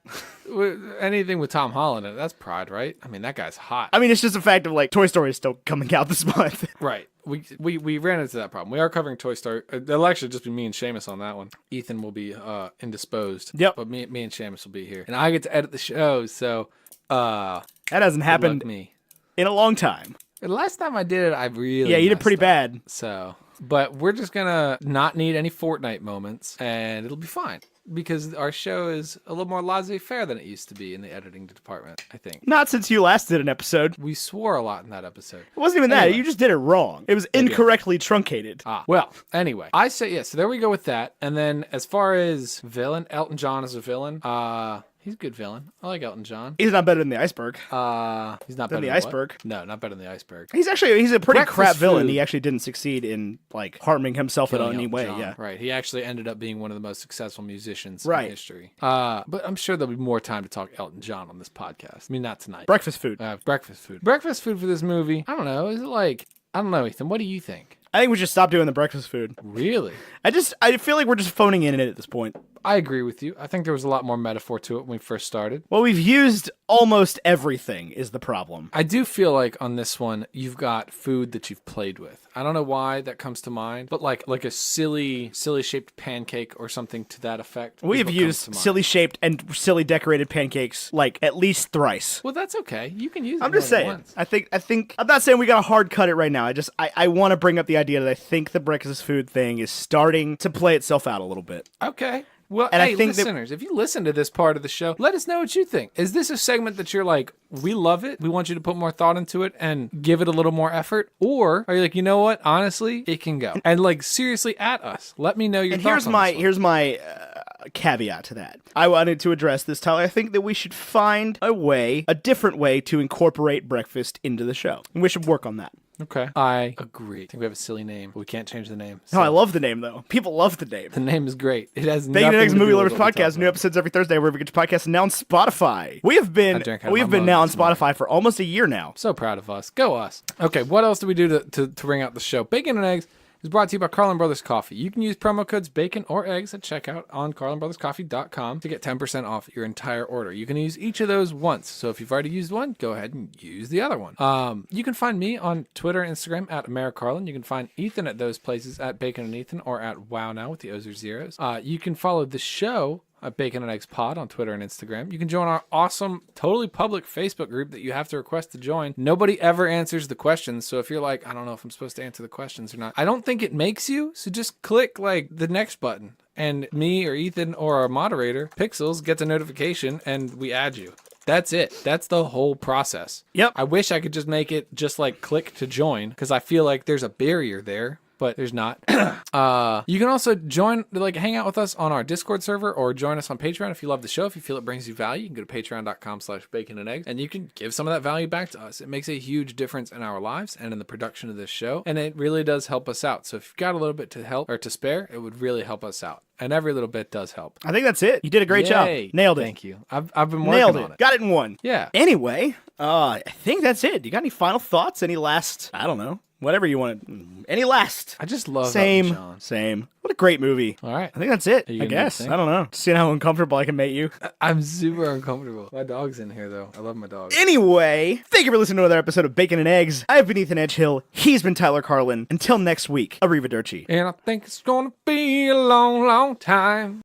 anything with Tom Holland in it, that's Pride, right? I mean, that guy's hot. I mean, it's just a fact of like Toy Story is still coming out this month. Right. We ran into that problem. We are covering Toy Story. It'll actually just be me and Seamus on that one. Ethan will be indisposed. Yep. But me and Seamus will be here, and I get to edit the show. So that hasn't happened in a long time. The last time I did it, I really you did pretty bad. So, but we're just gonna not need any Fortnite moments, and it'll be fine. Because our show is a little more laissez-faire than it used to be in the editing department, I think. Not since you last did an episode. We swore a lot in that episode. It wasn't even that. You just did it wrong. It was incorrectly truncated. Well, anyway. I say, yeah, so there we go with that. And then as far as villain, Elton John is a villain. He's a good villain. I like Elton John. He's not better than the Iceberg. He's not better than the Iceberg. What? No, not better than the Iceberg. He's a pretty crap villain. Food. He actually didn't succeed in like harming himself in any way. John. Yeah, right. He actually ended up being one of the most successful musicians in history. But I'm sure there'll be more time to talk Elton John on this podcast. I mean, not tonight. Breakfast food. Breakfast food for this movie. I don't know. Is it like? I don't know, Ethan. What do you think? I think we should stop doing the breakfast food. Really? I feel like we're just phoning in it at this point. I agree with you. I think there was a lot more metaphor to it when we first started. Well, we've used almost everything is the problem. I do feel like on this one, you've got food that you've played with. I don't know why that comes to mind, but like a silly shaped pancake or something to that effect. We have used silly shaped and silly decorated pancakes like at least thrice. Well, that's okay. You can use it. I'm just saying. Once. I think I'm not saying we got to hard cut it right now. I want to bring up the idea that I think the breakfast food thing is starting to play itself out a little bit. Okay. Well, and hey, I think listeners, if you listen to this part of the show, let us know what you think. Is this a segment that you're like, we love it, we want you to put more thought into it and give it a little more effort? Or are you like, you know what, honestly, it can go. And like, seriously, at us. Let me know your thoughts on this one. Here's my caveat to that. I wanted to address this, Tyler. I think that we should find a different way to incorporate breakfast into the show. And we should work on that. Okay. I agree. I think we have a silly name, but we can't change the name. So. No, I love the name, though. People love the name. The name is great. It has nothing to do with Movie Lovers Podcast. New episodes every Thursday wherever you get your podcasts, and now on Spotify. We've been now on Spotify for almost a year now. So proud of us. Go us. Okay, what else do we do to ring out the show? Bacon and Eggs is brought to you by Carlin Brothers Coffee. You can use promo codes BACON or EGGS at checkout on carlinbrotherscoffee.com to get 10% off your entire order. You can use each of those once. So if you've already used one, go ahead and use the other one. You can find me on Twitter and Instagram at AmeriCarlin. You can find Ethan at those places at Bacon and Ethan or at Wow Now with the O's or zeros. You can follow the show at Bacon and Eggs Pod on Twitter and Instagram. You can join our awesome, totally public Facebook group that you have to request to join. Nobody ever answers the questions, so if you're like, I don't know if I'm supposed to answer the questions or not, I don't think it makes you, so just click like the next button, and me or Ethan or our moderator, Pixels, gets a notification, and we add you. That's it. That's the whole process. Yep. I wish I could just make it just like click to join, because I feel like there's a barrier there. But there's not. You can also hang out with us on our Discord server or join us on Patreon if you love the show. If you feel it brings you value, you can go to patreon.com/baconandeggs and you can give some of that value back to us. It makes a huge difference in our lives and in the production of this show. And it really does help us out. So if you've got a little bit to help or to spare, it would really help us out. And every little bit does help. I think that's it. You did a great job. Nailed it. Thank you. I've been working on it. Got it in one. Yeah. Anyway, I think that's it. You got any final thoughts? Any last, I don't know. whatever you want. Any last? I just love Same. Elton John. Same. What a great movie. All right. I think that's it. you I gonna do guess. the thing? I don't know. Seeing how uncomfortable I can make you. I'm super uncomfortable. My dog's in here, though. I love my dog. Anyway, thank you for listening to another episode of Bacon and Eggs. I've been Ethan Edgehill. He's been Tyler Carlin. Until next week, arrivederci. And I think it's gonna be a long, long time.